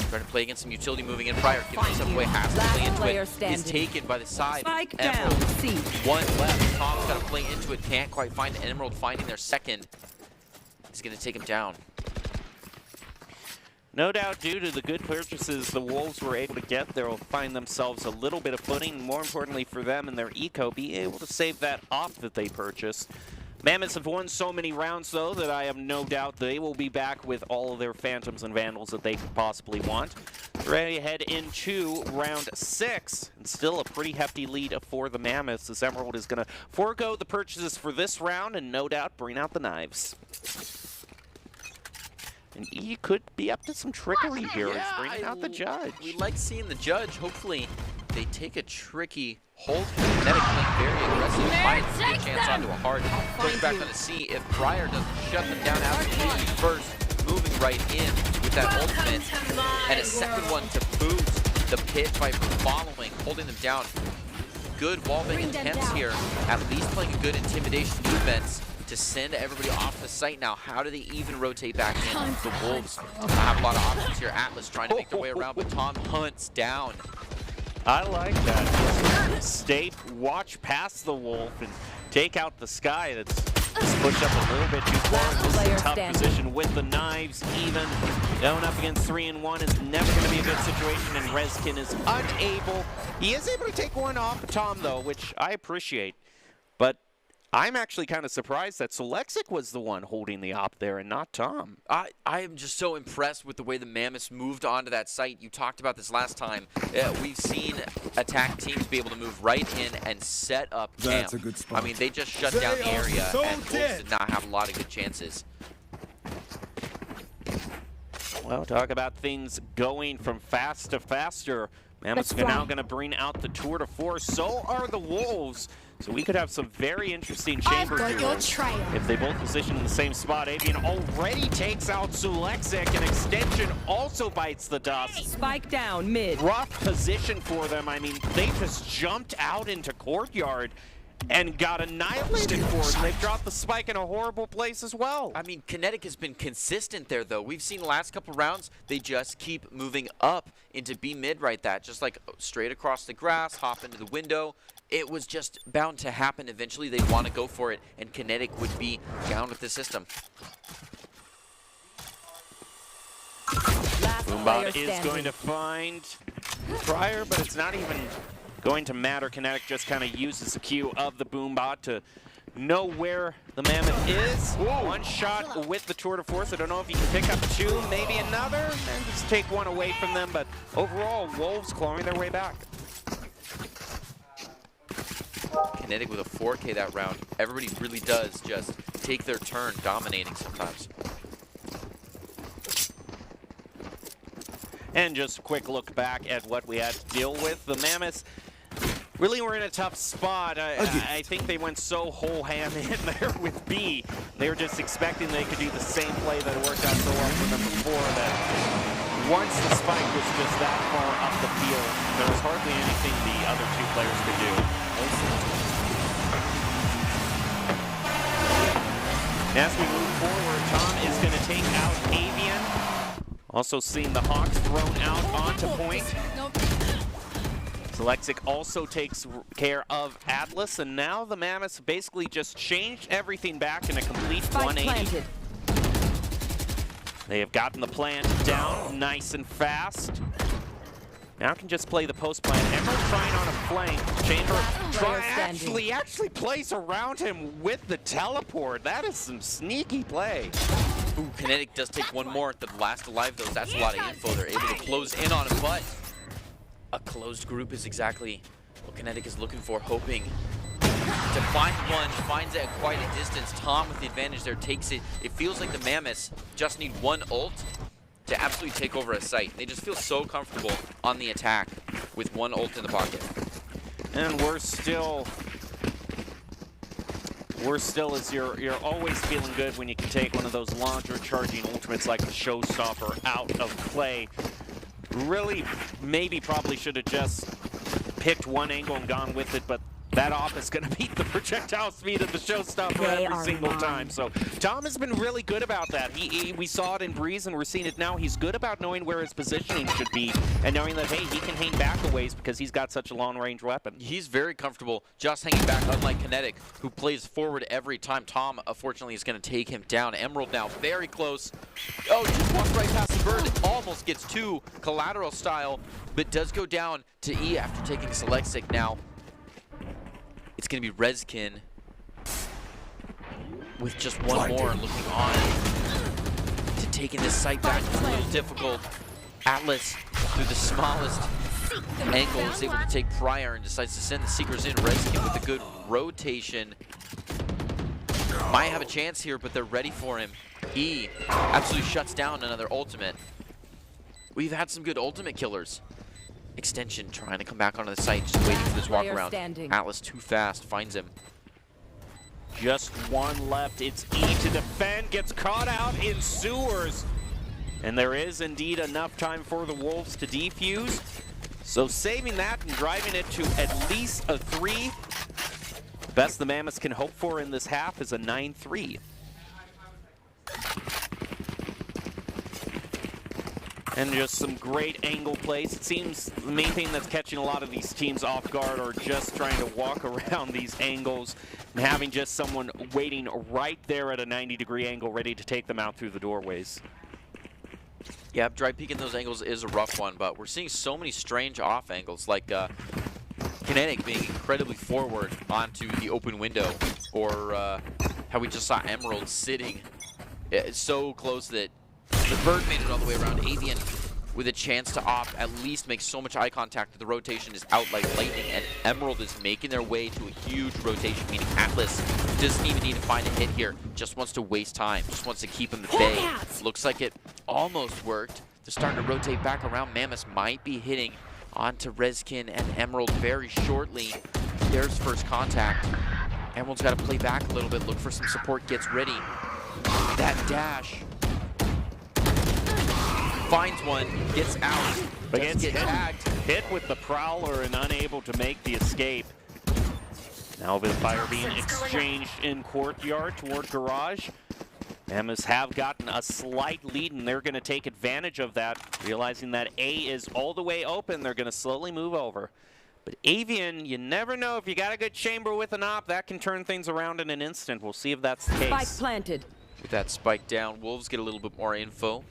Trying to play against some utility moving in prior. Giving himself away, has to play into it. Is taken by the side. Spike Emerald. down. C. 1 left. Tom's got to play into it. Can't quite find Emerald. Finding their second. He's going to take him down. No doubt, due to the good purchases the Wolves were able to get, they'll find themselves a little bit of footing. More importantly for them and their eco, be able to save that off that they purchased. Mammoths have won so many rounds, though, that I have no doubt they will be back with all of their Phantoms and Vandals that they could possibly want. Ready to head into round 6, and still a pretty hefty lead for the Mammoths, as Emerald is going to forego the purchases for this round and no doubt bring out the knives. And E could be up to some trickery here. He's bringing out the Judge. We like seeing the Judge. Hopefully, they take a tricky hold. Kinetic playing very aggressive. Might get a chance onto a hard. Push back on the C if Pryor doesn't shut them down absolutely first. Moving right in with that ultimate. And a second one to boost the Pit Viper following, holding them down. Good wallbang attempts here. At least playing a good intimidation defense to send everybody off the site. Now, how do they even rotate back in? The Wolves have a lot of options here. Atlas trying to make their way around, but Tom hunts down. I like that. Stay, watch past the Wolf and take out the Sky. That's pushed up a little bit too far. This is a tough position with the knives. Even going up against 3-1 is never going to be a good situation, and Rezkin is unable. He is able to take one off Tom, though, which I appreciate. But I'm actually kind of surprised that Solexic was the one holding the op there and not Tom. I am just so impressed with the way the Mammoths moved onto that site. You talked about this last time. We've seen attack teams be able to move right in and set up camp. That's a good spot. I mean, they just shut down the area, and Wolves did not have a lot of good chances. Well, talk about things going from fast to faster. Mammoths are now going to bring out the tour de force. So are the Wolves. So we could have some very interesting chamber duels if they both position in the same spot. Avian already takes out Sulexic, and Extension also bites the dust. Spike down mid. Rough position for them. I mean, they just jumped out into Courtyard and got annihilated for it. They've dropped the spike in a horrible place as well. I mean, Kinetic has been consistent there, though. We've seen the last couple rounds, they just keep moving up into B mid right that. Just like straight across the grass, hop into the window. It was just bound to happen eventually. They'd want to go for it, and Kinetic would be down with the system. Bo1 is going to find Pryor, but it's not even going to matter. Kinetic just kind of uses the Q of the Bo1 to know where the Mammoth is. One shot with the tour de force. I don't know if he can pick up two, maybe another, and just take one away from them. But overall, Wolves clawing their way back. Kinetic with a 4K that round. Everybody really does just take their turn dominating sometimes. And just a quick look back at what we had to deal with. The Mammoths really were in a tough spot. I think they went so whole ham in there with B. They were just expecting they could do the same play that worked out so well for them before. That once the spike was just that far up the field, there was hardly anything the other two players could do. As we move forward, Tom is going to take out Avian. Also seeing the Hawks thrown out onto point. Solexic also takes care of Atlas, and now the Mammoths basically just changed everything back in a complete 180. They have gotten the plant down nice and fast. Now can just play the post plan. Emerald trying on a flank. Chamber actually plays around him with the teleport. That is some sneaky play. Ooh, Kinetic does take one more at the last alive, though. That's a lot of info. They're able to close in on him, but a closed group is exactly what Kinetic is looking for, hoping to find one, finds it at quite a distance. Tom with the advantage there takes it. It feels like the Mammoths just need one ult to absolutely take over a site. They just feel so comfortable on the attack with one ult in the pocket. And we're still as you're always feeling good when you can take one of those launcher charging ultimates like the Showstopper out of play. Really, maybe probably should have just picked one angle and gone with it, but that op is going to beat the projectile speed of the showstopper They every are single mine. time. So Tom has been really good about that. We saw it in Breeze, and we're seeing it now. He's good about knowing where his positioning should be and knowing that, hey, he can hang back a ways because he's got such a long-range weapon. He's very comfortable just hanging back, unlike Kinetic, who plays forward every time. Tom, unfortunately, is going to take him down. Emerald now very close. Oh, just walked right past the bird. Almost gets two, collateral style, but does go down to E after taking Select Stick. Now, it's going to be Rezkin with just one more looking on to taking this site back. It's a little difficult. Atlas, through the smallest angle, is able to take Pryor and decides to send the Seekers in. Rezkin with a good rotation. Might have a chance here, but they're ready for him. E absolutely shuts down another ultimate. We've had some good ultimate killers. Extension trying to come back onto the site, just waiting for this walk Player around. standing. Atlas too fast, finds him. Just one left. It's E to defend, gets caught out in sewers. And there is indeed enough time for the Wolves to defuse. So saving that and driving it to at least a 3. Best the Mammoths can hope for in this half is a 9-3. And just some great angle plays. It seems the main thing that's catching a lot of these teams off guard are just trying to walk around these angles and having just someone waiting right there at a 90-degree angle ready to take them out through the doorways. Yeah, dry peeking those angles is a rough one, but we're seeing so many strange off angles, like Kinetic being incredibly forward onto the open window, or how we just saw Emerald sitting so close that the bird made it all the way around. Avian with a chance to op, at least make so much eye contact that the rotation is out like lightning, and Emerald is making their way to a huge rotation, meaning Atlas doesn't even need to find a hit here, just wants to waste time, just wants to keep him at bay. Looks like it almost worked. They're starting to rotate back around. Mammoth might be hitting onto Rezkin and Emerald very shortly. There's first contact. Emerald's got to play back a little bit, look for some support, gets ready. That dash. Finds one, gets out, But doesn't gets get tagged. hit with the Prowler and unable to make the escape. Now with fire being exchanged in courtyard toward garage. Mammoths have gotten a slight lead, and they're going to take advantage of that, realizing that A is all the way open. They're going to slowly move over. But Avian, you never know. If you got a good chamber with an op, that can turn things around in an instant. We'll see if that's the Spike case. planted. With that spike down, Wolves get a little bit more info.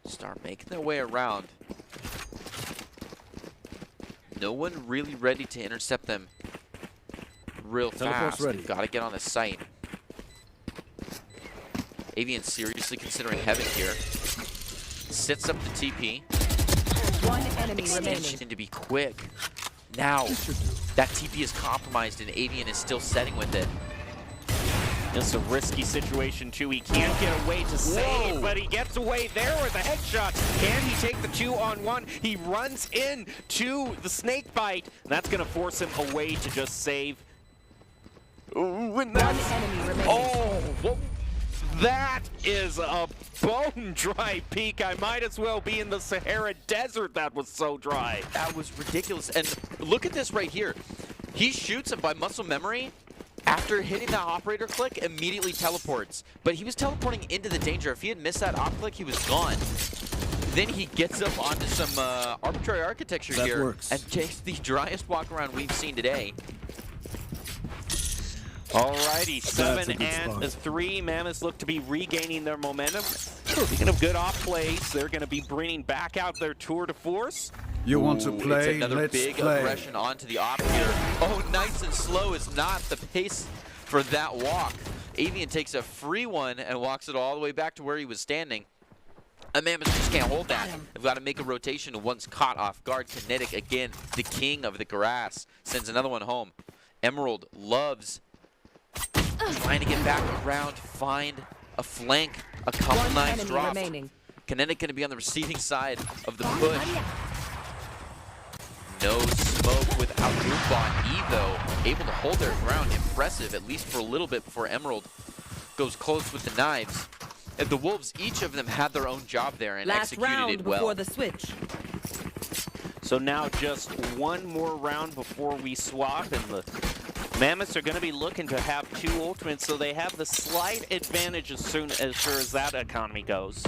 Start making their way around. No one really ready to intercept them real Teleport's fast. ready. They've got to get on the site. Avian seriously considering heaven here. Sits up the TP. One enemy remaining. Extension to be quick. Now, that TP is compromised and Avian is still setting with it. It's a risky situation, too. He can't get away to save, but he gets away there with a headshot. Can he take the 2-on-1? He runs in to the snake bite, and that's going to force him away to just save. Ooh, and that's, One enemy remaining. oh, whoa. That is a bone-dry peak. I might as well be in the Sahara Desert. That was so dry. That was ridiculous. And look at this right here. He shoots him by muscle memory. After hitting that operator click, immediately teleports. But he was teleporting into the danger. If he had missed that op click, he was gone. Then he gets up onto some arbitrary architecture That here works. and takes the driest walk around we've seen today. Alrighty, That's a 7 good and spot. 3. Mammoths look to be regaining their momentum. Speaking of good off plays, they're going to be bringing back out their tour de force. You want to Ooh, play? It's another Let's big play. aggression onto the op here. Oh, nice and slow is not the pace for that walk. Avian takes a free one and walks it all the way back to where he was standing. And Mammoth just can't hold that. They've got to make a rotation once caught off guard. Kinetic, again, the king of the grass, sends another one home. Emerald loves trying to get back around, find a flank, a couple One knives enemy dropped. remaining. Kinetic going to be on the receiving side of the push. No smoke without Bo1. E, though, able to hold their ground. Impressive, at least for a little bit before Emerald goes close with the knives. And the Wolves, each of them had their own job there and Last executed round it well. before the switch. So now just one more round before we swap, and the Mammoths are going to be looking to have 2 ultimates, so they have the slight advantage as sure as that economy goes.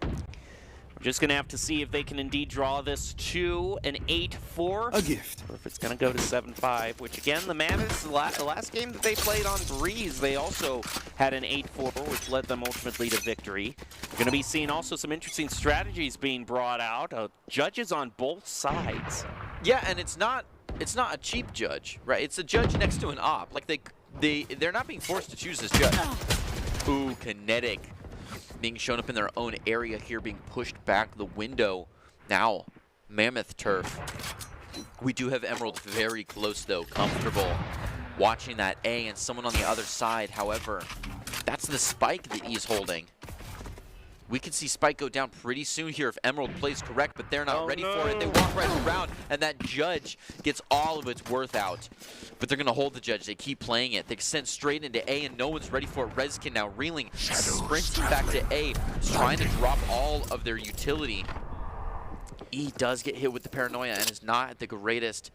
We're just going to have to see if they can indeed draw this to an 8-4. A gift. Or if it's going to go to 7-5, which again, the Mammoths, the last game that they played on Breeze, they also had an 8-4, which led them ultimately to victory. We're going to be seeing also some interesting strategies being brought out. Judges on both sides. Yeah, and it's not a cheap judge, right? It's a judge next to an op. Like they're not being forced to choose this judge. Ooh, Kinetic being shown up in their own area here, being pushed back the window. Now, Mammoth turf. We do have Emerald very close though, comfortable watching that A and someone on the other side. However, that's the spike that he's holding. We could see Spike go down pretty soon here if Emerald plays correct, but they're not ready for it. They walk right around, and that judge gets all of its worth out. But they're going to hold the judge. They keep playing it. They send straight into A, and no one's ready for it. Rezkin now reeling, sprinting back to A, trying to drop all of their utility. E does get hit with the paranoia and is not at the greatest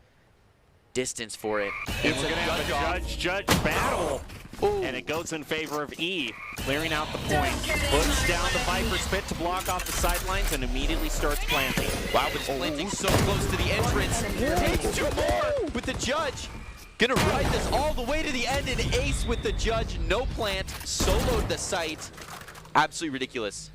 distance for it. And we're going to have a judge battle. Ooh. And it goes in favor of E, clearing out the point. Puts down the Viper's Pit to block off the sidelines and immediately starts planting. Wow, but he's planting so close to the entrance. Takes 2 more with the judge. Gonna ride this all the way to the end and ace with the judge. No plant, soloed the site. Absolutely ridiculous.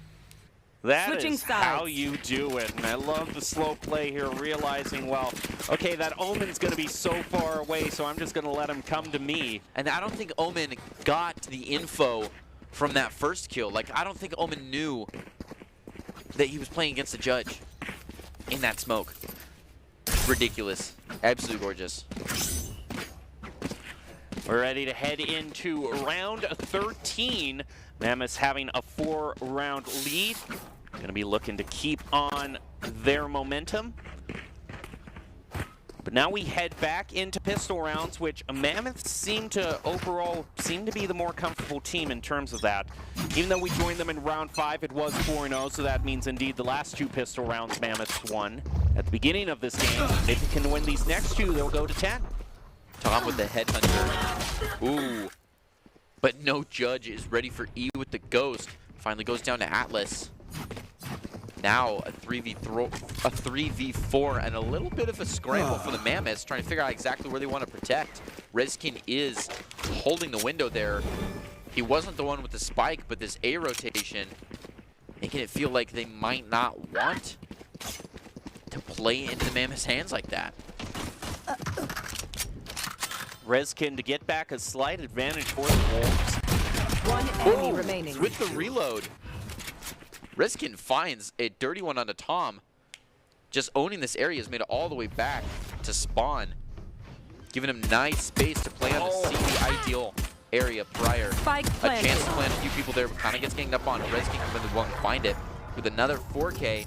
That Switching is sides. how you do it. And I love the slow play here, realizing, well, okay, that Omen's going to be so far away, so I'm just going to let him come to me. And I don't think Omen got the info from that first kill. Like, I don't think Omen knew that he was playing against the judge in that smoke. Ridiculous. Absolutely gorgeous. We're ready to head into round 13. Mammoths having a 4-round lead. Going to be looking to keep on their momentum. But now we head back into pistol rounds, which Mammoths seem to be the more comfortable team in terms of that. Even though we joined them in round 5, it was 4-0, so that means indeed the last 2 pistol rounds Mammoths won at the beginning of this game. If they can win these next 2, they'll go to 10. Tom with the headhunter. Ooh. But no judge is ready for E with the ghost. Finally goes down to Atlas. Now a 3v4 and a little bit of a scramble for the Mammoths, trying to figure out exactly where they want to protect. Rezkin is holding the window there. He wasn't the one with the spike, but this A rotation making it feel like they might not want to play into the Mammoths' hands like that. Rezkin to get back a slight advantage for the Wolves. One enemy remaining. With the reload, Rezkin finds a dirty one onto Tom. Just owning this area has made it all the way back to spawn, giving him nice space to play on the ideal area prior. Spike A planted. chance to plant a few people there, but kind of gets ganged up on. Rezkin comes in the one to find it with another 4K.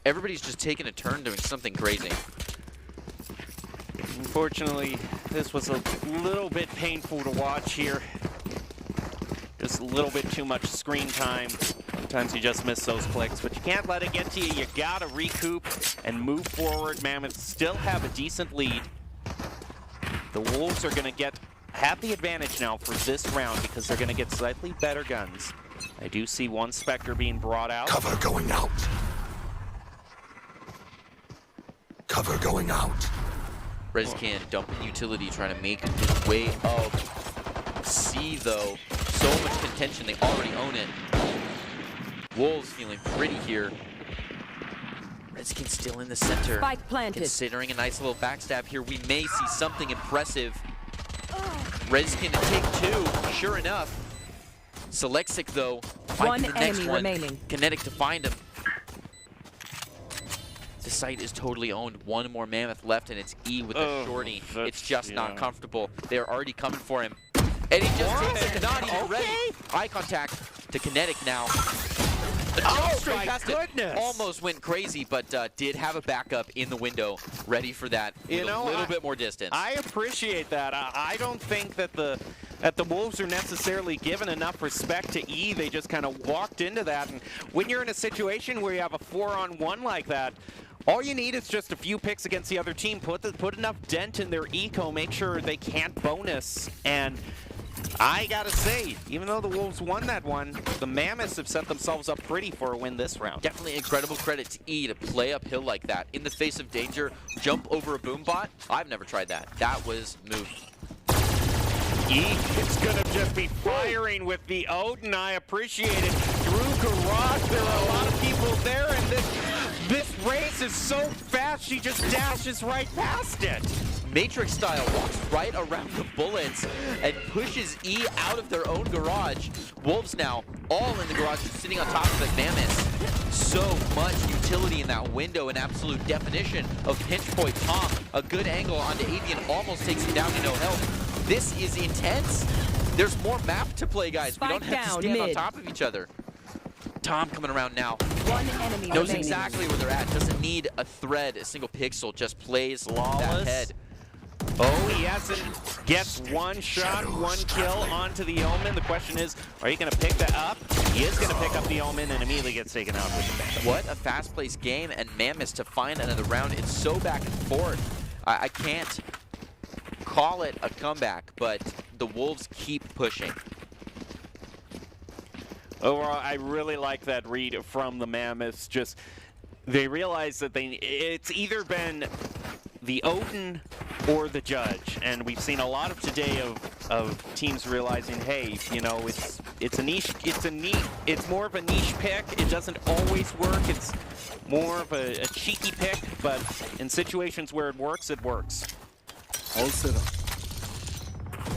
Everybody's just taking a turn doing something crazy. Unfortunately, this was a little bit painful to watch here. Just a little bit too much screen time. Sometimes you just miss those clicks, but you can't let it get to you. You gotta recoup and move forward. Mammoths still have a decent lead. The Wolves are gonna have the advantage now for this round because they're gonna get slightly better guns. I do see one Spectre being brought out. Cover going out. Cover going out. Rezkin dumping utility, trying to make his way up. C though, so much contention, they already own it. Wolves feeling pretty here. Rezkin still in the center. Spike planted. Considering a nice little backstab here, we may see something impressive. Rezkin to take 2, sure enough. Selexic though, finding One the next enemy one. remaining. Kinetic to find him. The site is totally owned. One more Mammoth left, and it's E with the shorty. It's just not comfortable. They're already coming for him. And he just takes it, not even ready. Eye contact to Kinetic now. Straight past it. Almost went crazy, but did have a backup in the window, ready for that with a little bit more distance. I appreciate that. I don't think that the Wolves are necessarily given enough respect to E. They just kind of walked into that. And when you're in a situation where you have a 4-on-1 like that, All you need is just a few picks against the other team. Put enough dent in their eco, make sure they can't bonus. And I gotta say, even though the Wolves won that one, the Mammoths have set themselves up pretty for a win this round. Definitely incredible credit to E to play uphill like that. In the face of danger, jump over a boom bot. I've never tried that. That was move. E is gonna just be firing with the Odin. I appreciate it. Through garage, there are a lot of people there, and this race is so fast, she just dashes right past it. Matrix style, walks right around the bullets and pushes E out of their own garage. Wolves now all in the garage, sitting on top of the Mammoths. So much utility in that window, an absolute definition of pinch point Tom. A good angle onto Avian, almost takes him down to no health. This is intense. There's more map to play, guys. We don't have to stand on top of each other. Tom coming around now. One enemy Knows remaining. exactly where they're at. Doesn't need a thread, a single pixel. Just plays that head. Oh, he hasn't. Gets one shot, one kill onto the Omen. The question is, are you going to pick that up? He is going to pick up the Omen and immediately gets taken out with the Phantom. What a fast-paced game, and Mammoths to find another round. It's so back and forth. I can't call it a comeback, but the Wolves keep pushing. Overall, I really like that read from the Mammoths. Just, they realize that it's either been the Odin or the Judge, and we've seen a lot of today of teams realizing, hey, you know, it's a niche, it's more of a niche pick. It doesn't always work. It's more of a cheeky pick, but in situations where it works, it works. All set up.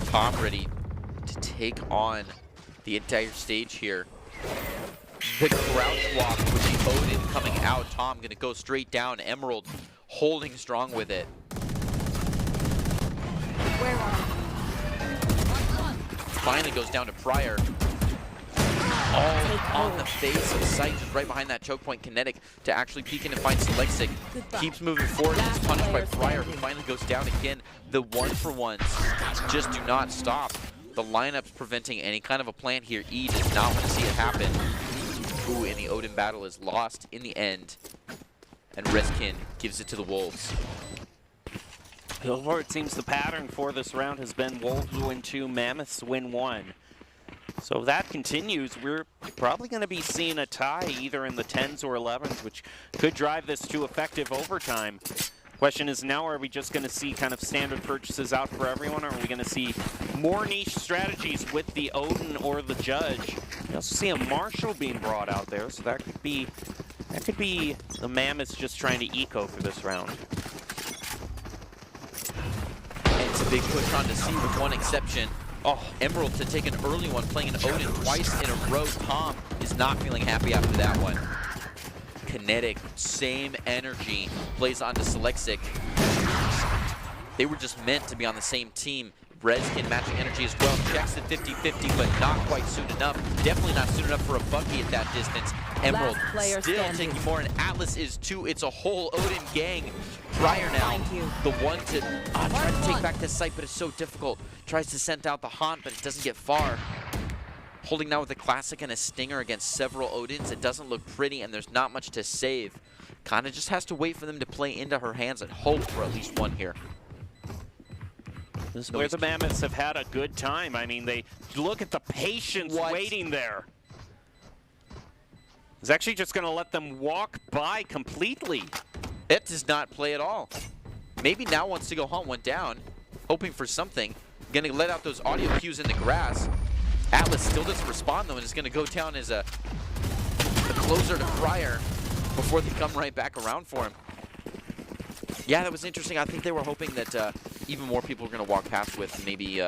Tom ready to take on the entire stage here. The crouch walk with the Odin coming out. Tom gonna go straight down. Emerald holding strong with it. Where are Finally goes down to Pryor. All on the face of sight, just right behind that choke point. Kinetic to actually peek in and find Selexic. Keeps moving forward. He's punished by Pryor, who finally goes down again. The one-for-ones just do not stop. The lineup's preventing any kind of a plant here. E does not want to see it happen. Ooh, and the Odin battle is lost in the end. And Reskin gives it to the Wolves. So far, it seems the pattern for this round has been Wolves win 2, Mammoths win 1. So that continues. We're probably going to be seeing a tie either in the 10s or 11s, which could drive this to effective overtime. Question is now, are we just going to see kind of standard purchases out for everyone, or are we going to see more niche strategies with the Odin or the Judge? We also see a Marshall being brought out there, so that could be the Mammoths just trying to eco for this round. And it's a big push on to C with one exception. Oh, Emerald to take an early one, playing an Odin twice in a row. Tom is not feeling happy after that one. Kinetic, same energy, plays onto Selexic. They were just meant to be on the same team. Reskin matching energy as well. Checks at 50-50, but not quite soon enough. Definitely not soon enough for a Bucky at that distance. Emerald still taking more, and Atlas is too. It's a whole Odin gang. Pryor now, the one to try to take back this site, but it's so difficult. Tries to send out the Haunt, but it doesn't get far. Holding now with a Classic and a Stinger against several Odins. It doesn't look pretty, and there's not much to save. Kinda just has to wait for them to play into her hands and hope for at least one here. This is where the Mammoths have had a good time. I mean, they look at the patience waiting there. It's actually just going to let them walk by completely. It does not play at all. Maybe now wants to go hunt one down, hoping for something. Gonna let out those audio cues in the grass. Atlas still doesn't respond though, and is gonna go down as a closer to Pryor before they come right back around for him. Yeah, that was interesting. I think they were hoping that even more people were going to walk past with maybe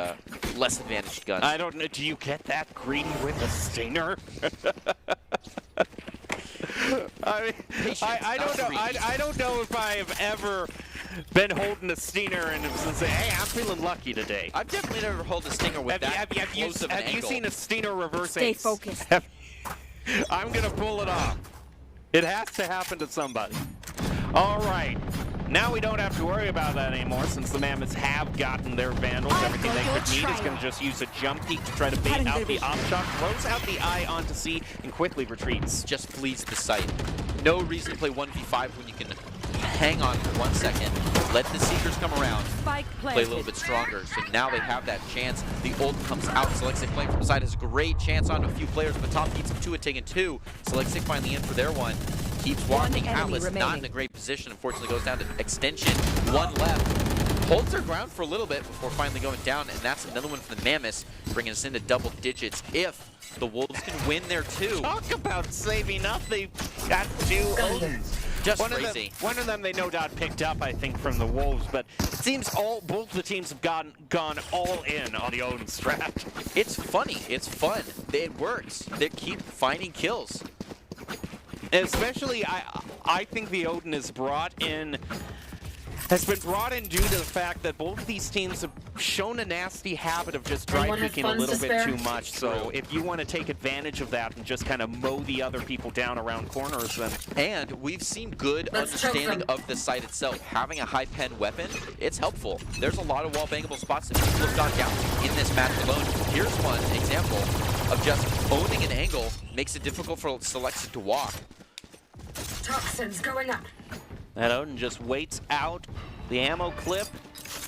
less advantaged guns. I don't know. Do you get that greedy with a Stinger? I mean, I don't know if I have ever been holding a Stinger and say, hey, I'm feeling lucky today. I've definitely never held a Stinger with that close of an angle. Have you seen a Stinger reverse Stay ace? focused. I'm going to pull it off. It has to happen to somebody. All right. Now we don't have to worry about that anymore since the Mammoths have gotten their Vandals. Everything they could need is going to just use a jump peek to try to bait out the op shot, throws out the eye onto C, and quickly retreats. Just flees the site. No reason to play 1v5 when you can hang on for 1 second, let the Seekers come around, Spike play a planted. little bit stronger. So now they have that chance. The ult comes out. Selexic playing from the side has a great chance on a few players, but Tom beats him to it, taking 2. Selexic finally in for their one. Keeps walking. One enemy Atlas not remaining. in a great position. Unfortunately goes down to extension. 1 left. Holds their ground for a little bit before finally going down, and that's another one for the Mammoths, bringing us into double digits if the Wolves can win there too. Talk about saving up. They've got 2 Odins. Just One crazy. One of them they no doubt picked up, I think, from the Wolves, but it seems both the teams have gone all in on the Odin strat. It's funny. It's fun. It works. They keep finding kills. Especially, I think the Odin has been brought in due to the fact that both of these teams have shown a nasty habit of just dry Anyone have peeking a funds little to bit spare? too much. So if you want to take advantage of that and just kind of mow the other people down around corners, then And we've seen good Let's choke understanding them. of the site itself. Having a high pen weapon, it's helpful. There's a lot of wall bangable spots that people have gone down to in this match alone. Here's one example of just owning an angle makes it difficult for Selexic to walk. Toxins going up. that Odin just waits out the ammo clip.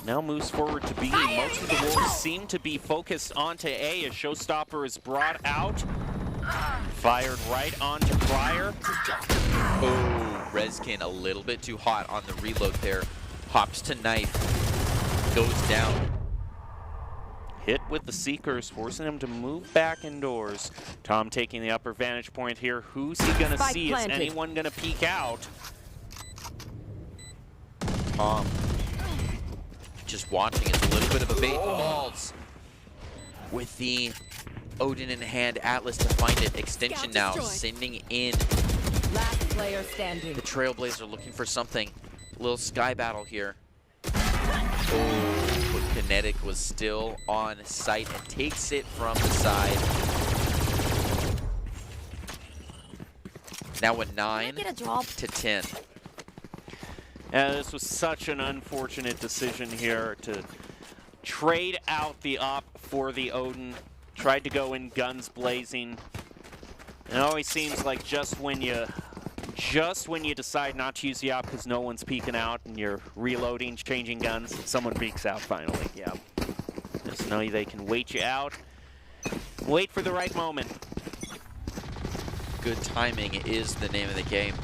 Now moves forward to B. Most of the Wolves seem to be focused onto A as Showstopper is brought out. Fired right onto Pryor. Oh, Rezkin a little bit too hot on the reload there. Hops to knife. Goes down. Hit with the Seekers, forcing him to move back indoors. Tom taking the upper vantage point here. Who's he going to Spike see? planted. Is anyone going to peek out? Tom just watching. It's a little bit of a bait balls. With the Odin in hand, Atlas to find it. Extension now, sending in Last player standing. the Trailblazer looking for something. Little sky battle here. Oh, but Kinetic was still on site and takes it from the side. Now a 9 to 10. This was such an unfortunate decision here to trade out the op for the Odin. Tried to go in guns blazing. It always seems like just when you decide not to use the op because no one's peeking out and you're reloading, changing guns, someone peeks out finally. Yeah. Just know they can wait you out. Wait for the right moment. Good timing is the name of the game.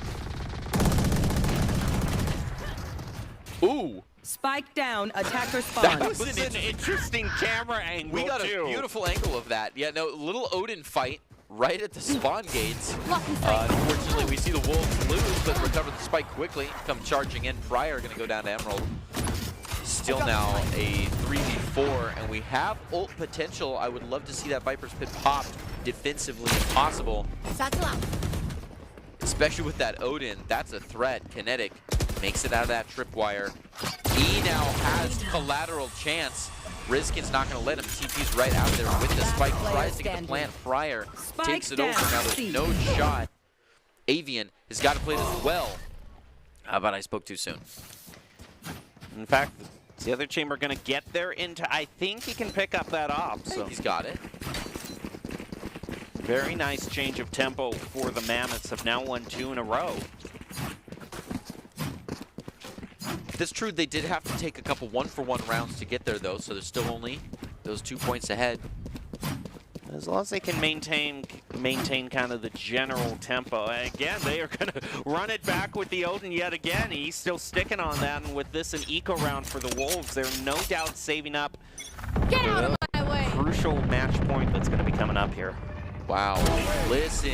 Ooh! Spike down. Attacker That spawn. was This is an interesting camera angle, We got a too. beautiful angle of that. Yeah, no, little Odin fight right at the spawn gates. Unfortunately, we see the Wolves lose, but recover the spike quickly. Come charging in. Pryor going to go down to Emerald. Still now a 3v4, and we have ult potential. I would love to see that Viper's Pit popped defensively if possible. Especially with that Odin, that's a threat. Kinetic makes it out of that tripwire. E now has collateral chance. Rizkin's not going to let him. TP's right out there with the spike. Tries to get the plant. Pryor takes it over. Now there's no shot. Avian has got to play this well. How about I spoke too soon? In fact, is the other chamber going to get there into... I think he can pick up that op. So He's got it. very nice change of tempo for the Mammoths. Have now won 2 in a row. That's true. They did have to take a couple 1-for-1 rounds to get there, though, so they're still only those 2 points ahead. As long as they can maintain kind of the general tempo. Again, they are going to run it back with the Odin yet again. He's still sticking on that, and with this an eco round for the Wolves, they're no doubt saving up Get out of my way! crucial match point that's going to be coming up here. Wow. Listen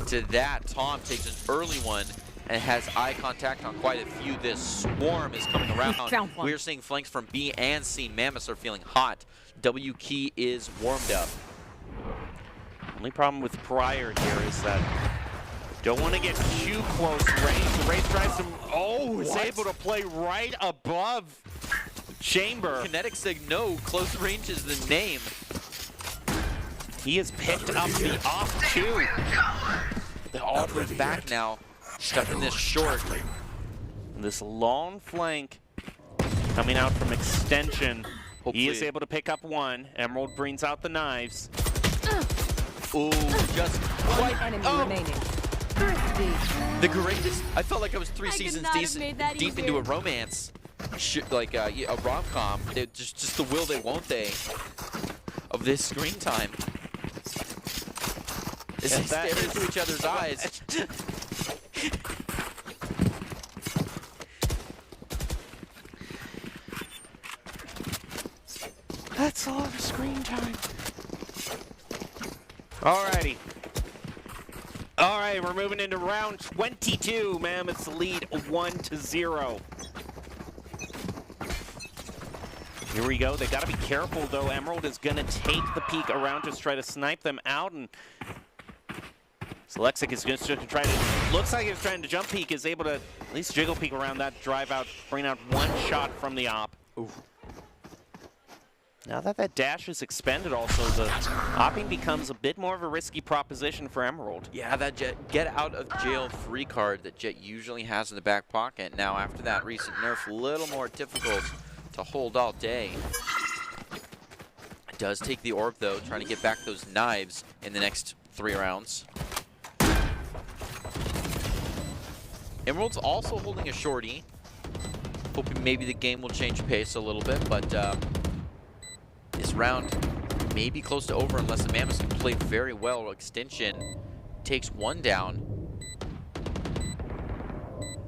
to that. Tom takes an early one and has eye contact on quite a few. This swarm is coming around. Found one. We're seeing flanks from B and C. Mammoths are feeling hot. W key is warmed up. Only problem with Pryor here is that don't want to get too close range. Ray tries to... Oh, is able to play right above chamber. Kinetic said no, close range is the name. He has picked up the off too. They're all ready back yet. now, stuck in this short. This long flank coming out from extension. He is Hopefully- able to pick up one. Emerald brings out the knives. Ooh, just One enemy remaining. The greatest. I felt like I was 3 I could seasons not have made that deep into easier. a romance, like a rom-com. Just the will they, won't they, of this screen time. As they stare into each other's eyes. That's a lot of screen time. Alrighty. Alright, we're moving into round 22. Mammoths lead 1-0. Here we go. They got to be careful, though. Emerald is going to take the peek around, just try to snipe them out. And so Lexic is just going to try to... Looks like he's trying to jump peek, is able to at least jiggle peek around that, drive out, bring out one shot from the op. Ooh. Now that dash is expended also, the opping becomes a bit more of a risky proposition for Emerald. Yeah, that get out of jail free card that Jet usually has in the back pocket. Now after that recent nerf, a little more difficult to hold all day. It does take the orb though, trying to get back those knives in the next 3 rounds. Emerald's also holding a shorty. Hoping maybe the game will change pace a little bit, but this round may be close to over unless the Mammoths can play very well. Extension takes one down.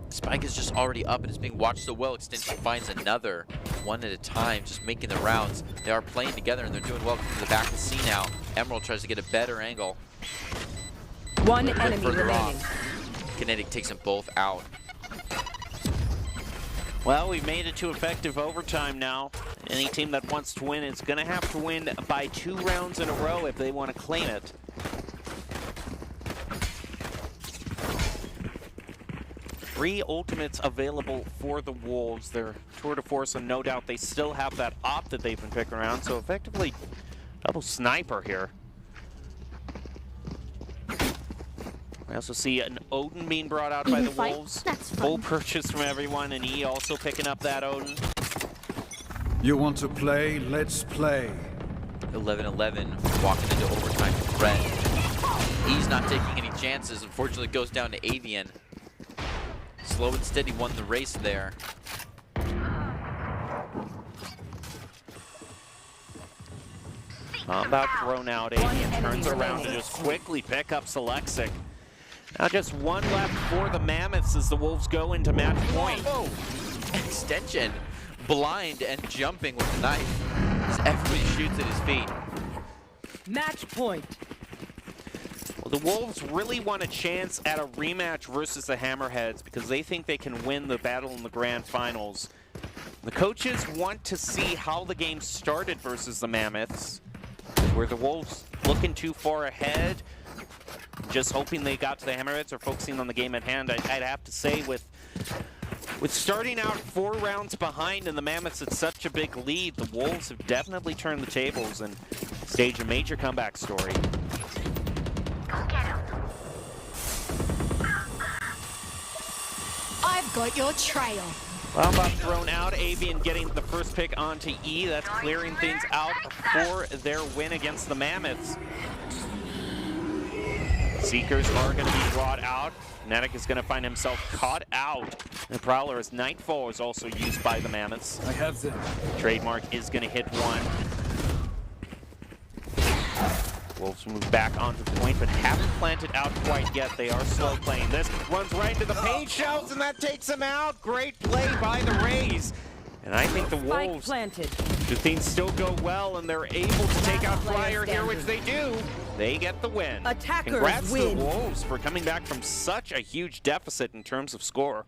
Spike is just already up and is being watched so well. Extension finds another, one at a time, just making the rounds. They are playing together and they're doing well to the back of C now. Emerald tries to get a better angle. One enemy remaining. Off. Kinetic takes them both out. Well, we've made it to effective overtime now. Any team that wants to win is going to have to win by 2 rounds in a row if they want to claim it. Three ultimates available for the Wolves. They're tour de force, and no doubt they still have that op that they've been picking around. So effectively, double sniper here. We also see an Odin being brought out by the Wolves. Full purchase from everyone, and E also picking up that Odin. You want to play? Let's play. 11-11, walking into overtime with Red. E's not taking any chances. Unfortunately, it goes down to Avian. Slow and steady won the race there. Combat thrown out. Avian turns around to just quickly pick up Selexic. Now just one left for the Mammoths as the Wolves go into match point. Oh, Extension blind and jumping with the knife as everybody shoots at his feet. Match point. Well, the Wolves really want a chance at a rematch versus the Hammerheads because they think they can win the battle in the grand finals. The coaches want to see how the game started versus the Mammoths. Were the Wolves looking too far ahead, just hoping they got to the Hammerheads, or focusing on the game at hand? I'd have to say with starting out 4 rounds behind and the Mammoths at such a big lead, the Wolves have definitely turned the tables and staged a major comeback story. I've got your trail. Well, Bob thrown out. Avian getting the first pick onto E. That's clearing things out for their win against the Mammoths. Seekers are going to be brought out. Kinetic is going to find himself caught out. The Prowler as Nightfall is also used by the Mammoths. I have them. Trademark is going to hit one. Wolves move back onto the point, but haven't planted out quite yet. They are slow playing this. Runs right into the paint shells, and that takes him out. Great play by the Rays. And I think the Wolves, do things still go well, and they're able to take out Flyer here, which they do. They get the win. Attackers Congrats win. to the Wolves for coming back from such a huge deficit in terms of score.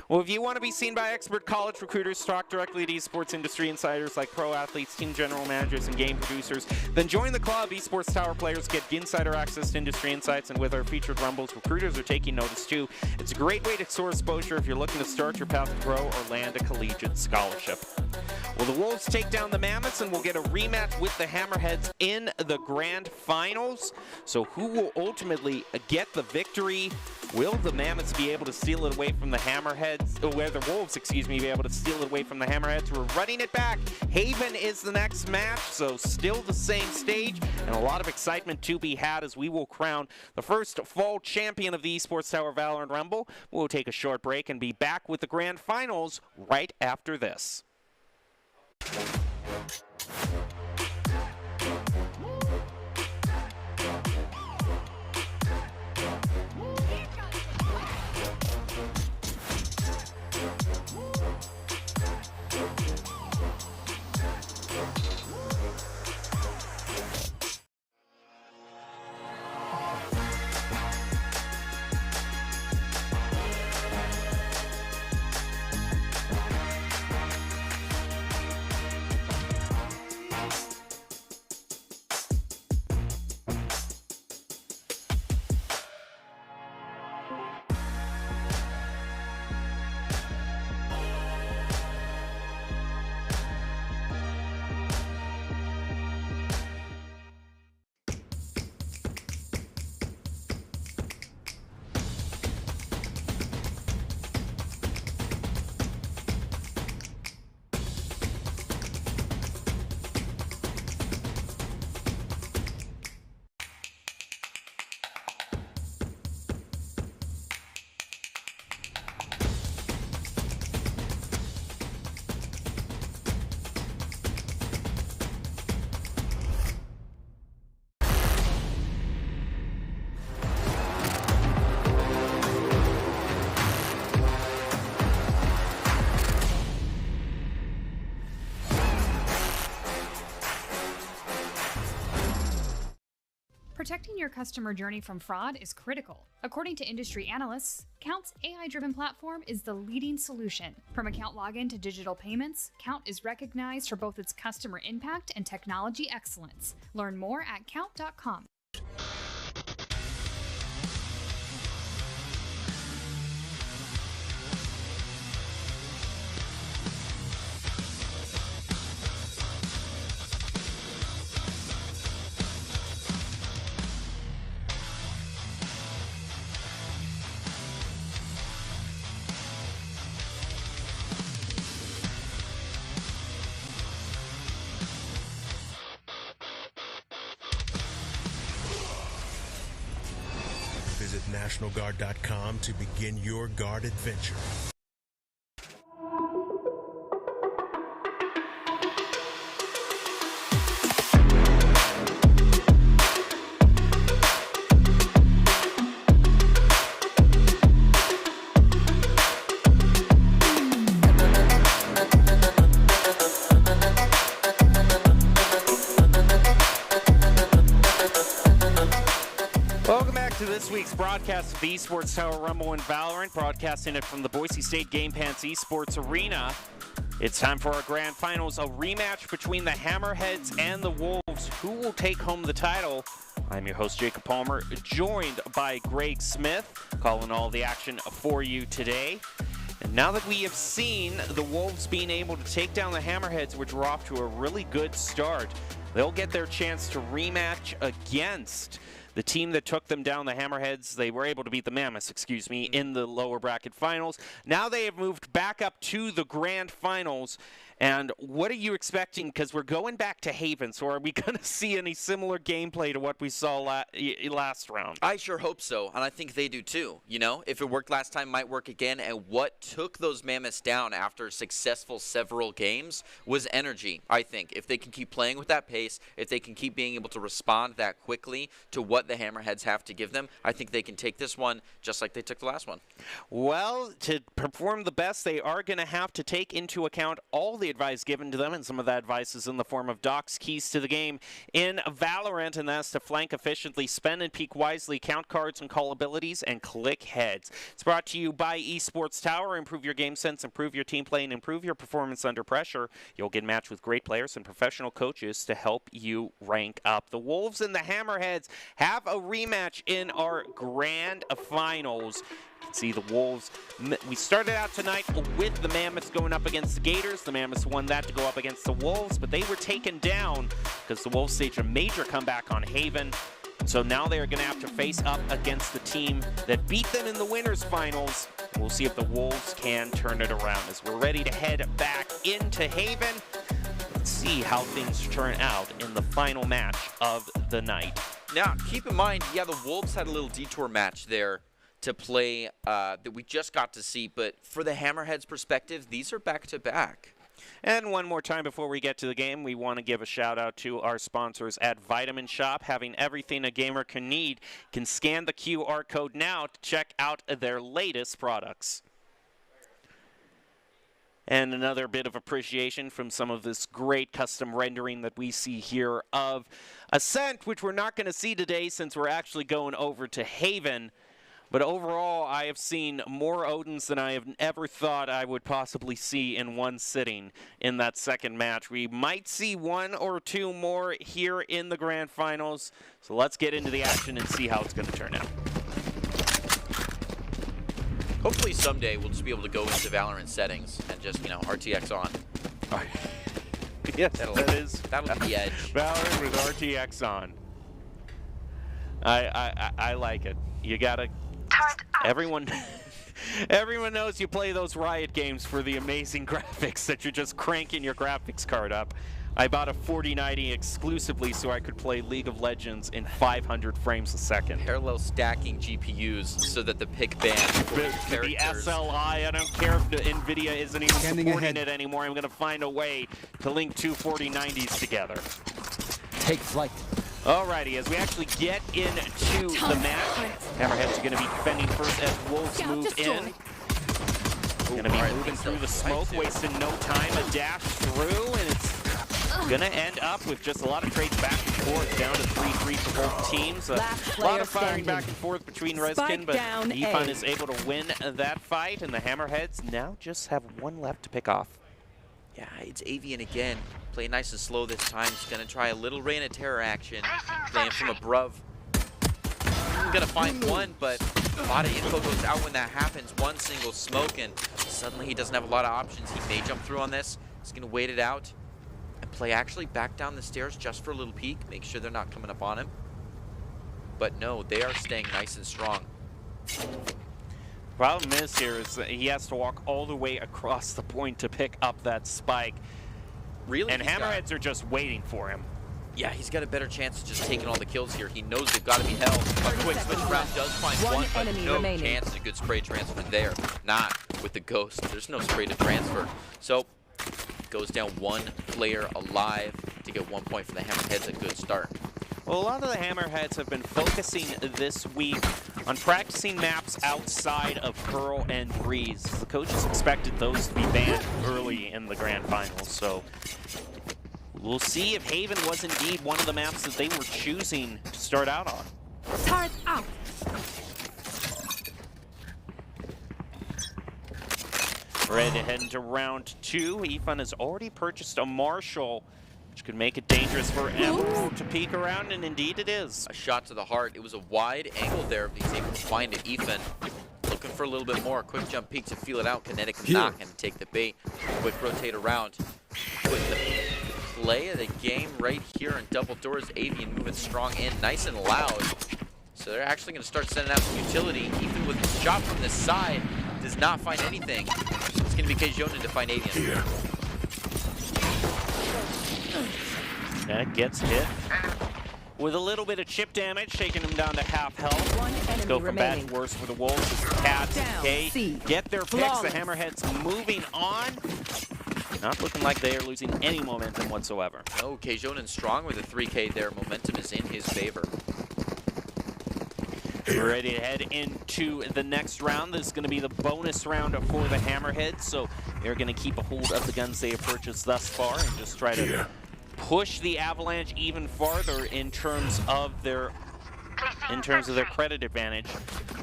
Well, if you want to be seen by expert college recruiters, talk directly to esports industry insiders like pro athletes, team general managers, and game producers, then join the club. Esports Tower players get insider access to industry insights, and with our featured Rumbles, recruiters are taking notice too. It's a great way to soar exposure if you're looking to start your path to pro or land a collegiate scholarship. Will the Wolves take down the Mammoths and we'll get a rematch with the Hammerheads in the grand finals? So who will ultimately get the victory? Will the Mammoths be able to steal it away from the Hammerheads, or the Wolves, excuse me, be able to steal it away from the Hammerheads? We're running it back. Haven is the next match, so still the same stage, and a lot of excitement to be had as we will crown the first fall champion of the Esports Tower Valorant Rumble. We'll take a short break and be back with the grand finals right after this. Protecting your customer journey from fraud is critical. According to industry analysts, Count's AI-driven platform is the leading solution. From account login to digital payments, Count is recognized for both its customer impact and technology excellence. Learn more at count.com. Visit NationalGuard.com to begin your guard adventure. Welcome back to this week's broadcast of the Esports Tower Rumble and Valorant, broadcasting it from the Boise State Game Pants Esports Arena. It's time for our grand finals, a rematch between the Hammerheads and the Wolves. Who will take home the title? I'm your host, Jacob Palmer, joined by Greg Smith, calling all the action for you today. And now that we have seen the Wolves being able to take down the Hammerheads, which were off to a really good start, they'll get their chance to rematch against the team that took them down, the Hammerheads. They were able to beat the Mammoths, excuse me, in the lower bracket finals. Now they have moved back up to the grand finals. And what are you expecting? Because we're going back to Haven, so are we going to see any similar gameplay to what we saw last round? I sure hope so, and I think they do too. You know, if it worked last time, might work again. And what took those Mammoths down after successful several games was energy, I think. If they can keep playing with that pace, if they can keep being able to respond that quickly to what the Hammerheads have to give them, I think they can take this one just like they took the last one. Well, to perform the best, they are going to have to take into account all the advice given to them, and some of that advice is in the form of Doc's keys to the game in Valorant, and that's to flank efficiently, spend and peek wisely, count cards and call abilities, and click heads. It's brought to you by Esports Tower. Improve your game sense, improve your team play, and improve your performance under pressure. You'll get matched with great players and professional coaches to help you rank up. The Wolves and the Hammerheads have a rematch in our grand finals. See the Wolves. We started out tonight with the Mammoths going up against the Gators. The Mammoths won that to go up against the Wolves, but they were taken down because the Wolves staged a major comeback on Haven. So now they're going to have to face up against the team that beat them in the winners finals. We'll see if the Wolves can turn it around as we're ready to head back into Haven. Let's see how things turn out in the final match of the night. Now, keep in mind, yeah, the Wolves had a little detour match there to play that we just got to see, but for the Hammerheads' perspective, these are back-to-back. And one more time before we get to the game, we want to give a shout out to our sponsors at Vitamin Shop, having everything a gamer can need. You can scan the QR code now to check out their latest products. And another bit of appreciation from some of this great custom rendering that we see here of Ascent, which we're not going to see today since we're actually going over to Haven. But overall, I have seen more Odins than I have ever thought I would possibly see in one sitting in that second match. We might see one or two more here in the grand finals. So let's get into the action and see how it's going to turn out. Hopefully someday we'll just be able to go into Valorant settings and just, RTX on. Yes, that'll that be the edge. Valorant with RTX on. I like it. You gotta. Everyone knows you play those Riot games for the amazing graphics that you're just cranking your graphics card up. I bought a 4090 exclusively so I could play League of Legends in 500 frames a second. Parallel stacking GPUs so that the pick band for the SLI, I don't care if the NVIDIA isn't even supporting it anymore. I'm going to find a way to link two 4090s together. Take flight. Alrighty, as we actually get into the match, Hammerheads are going to be defending first as Wolves move in. Going to be moving through the smoke, wasting no time. A dash through, and it's going to end up with just a lot of trades back and forth, down to 3-3 for both teams. A lot of firing back and forth between Reskin, but Ifan is able to win that fight, and the Hammerheads now just have one left to pick off. Yeah, it's Avian again. Play nice and slow this time. He's going to try a little Reign of Terror action. Playing from above. Going to find one, but a lot of info goes out when that happens. One single smoke, and suddenly he doesn't have a lot of options. He may jump through on this. He's going to wait it out and play actually back down the stairs just for a little peek. Make sure they're not coming up on him. But no, they are staying nice and strong. Problem is here is that he has to walk all the way across the point to pick up that spike. Really? And Hammerheads are just waiting for him. Yeah, he's got a better chance of just taking all the kills here. He knows they've got to be held. A quick switch round does find one, but no chance of a good spray transfer there. Not with the Ghost. There's no spray to transfer. So, goes down one player alive to get 1 point for the Hammerheads. A good start. Well, a lot of the Hammerheads have been focusing this week on practicing maps outside of Pearl and Breeze. The coaches expected those to be banned early in the grand finals, so we'll see if Haven was indeed one of the maps that they were choosing to start out on. Turret out. Ready to head into round two. Ifan has already purchased a Marshall, which could make it dangerous for Emerald to peek around, and indeed it is. A shot to the heart. It was a wide angle there, but he's able to find it. Ifan looking for a little bit more. Quick jump peek to feel it out. Kinetic knock and take the bait. Quick rotate around. With the play of the game right here in double doors. Avian moving strong in, nice and loud. So they're actually going to start sending out some utility. Even with the shot from this side, does not find anything. It's going to be Kjonen to find Avian. That gets hit with a little bit of chip damage, taking him down to half health. Let's go from bad to worse for the Wolves as the Cats and K get their picks. The Hammerheads moving on. Not looking like they are losing any momentum whatsoever. No, Kjonen strong with a 3K there. Momentum is in his favor. We're ready to head into the next round. This is going to be the bonus round for the Hammerheads, so they're going to keep a hold of the guns they have purchased thus far and just try to push the Avalanche even farther in terms of their credit advantage.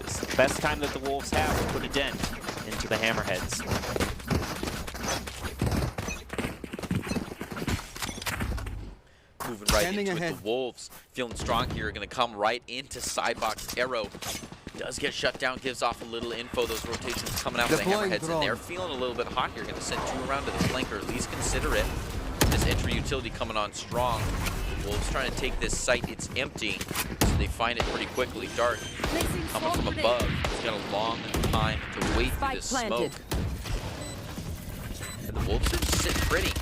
This is the best time that the Wolves have to put a dent into the Hammerheads. Moving right into it. The Wolves feeling strong here, going to come right into Sidebox Arrow. Does get shut down, gives off a little info. Those rotations coming out with the Deploying Hammerheads, and they're feeling a little bit hot here. Going to send 2 around to the flank, or at least consider it. This entry utility coming on strong. The Wolves trying to take this site. It's empty, so they find it pretty quickly. Dart coming from above. He's got a long time to wait through this smoke. And the Wolves are just sitting pretty.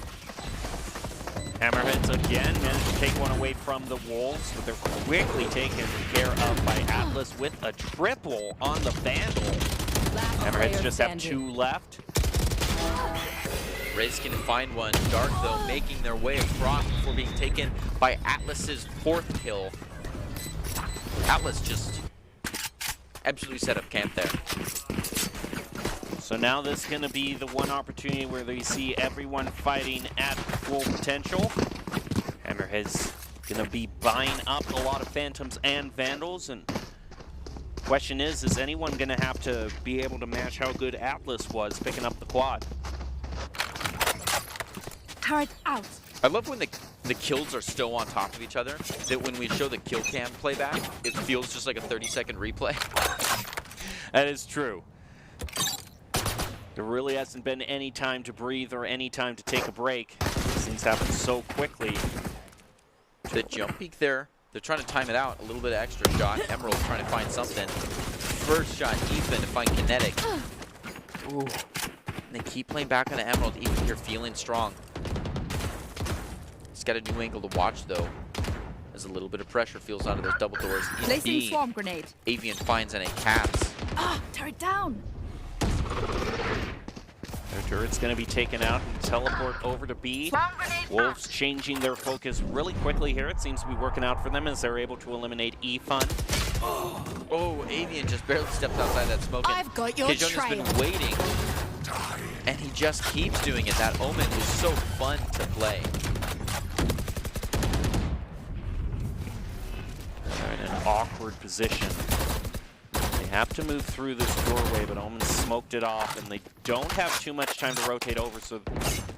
Hammerheads again managed to take one away from the Wolves, but they're quickly taken care of by Atlas with a triple on the Vandal. Hammerheads just have 2 left. Riz can find one. Dark, though, making their way across before being taken by Atlas's 4th kill. Atlas just absolutely set up camp there. So now this is going to be the one opportunity where they see everyone fighting at full potential. Hammerhead's going to be buying up a lot of Phantoms and Vandals, and question is anyone going to have to be able to match how good Atlas was picking up the quad? Turret out. I love when the kills are still on top of each other, that when we show the kill cam playback, it feels just like a 30-second replay. That is true. There really hasn't been any time to breathe or any time to take a break. Things happen so quickly. The jump peek there, they're trying to time it out. A little bit of extra shot. Emerald trying to find something. First shot, Ethan to find Kinetic. Ooh. And they keep playing back on the Emerald. Ethan here feeling strong. He's got a new angle to watch, though. As a little bit of pressure feels onto those double doors. Placing swarm grenade. Avian finds an Cats. Turret down. Their turret's going to be taken out and teleport over to B. Wolves changing their focus really quickly here. It seems to be working out for them as they're able to eliminate E-Fun. Oh, Avian just barely stepped outside that smoke. I've got your Kejon has been waiting, and he just keeps doing it. That Omen is so fun to play. They're in an awkward position. They have to move through this doorway, but Omen smoked it off, and they don't have too much time to rotate over, so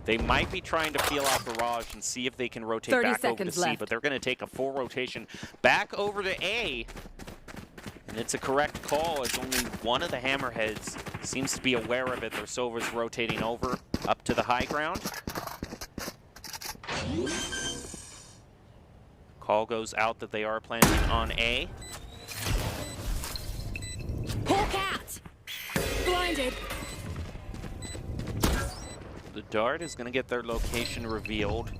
they might be trying to feel out Barrage and see if they can rotate back over to C, but they're going to take a full rotation back over to A. And it's a correct call, as only one of the Hammerheads seems to be aware of it. Their Sova's rotating over up to the high ground. Call goes out that they are planting on A. Hawk out. Blinded. The Dart is going to get their location revealed.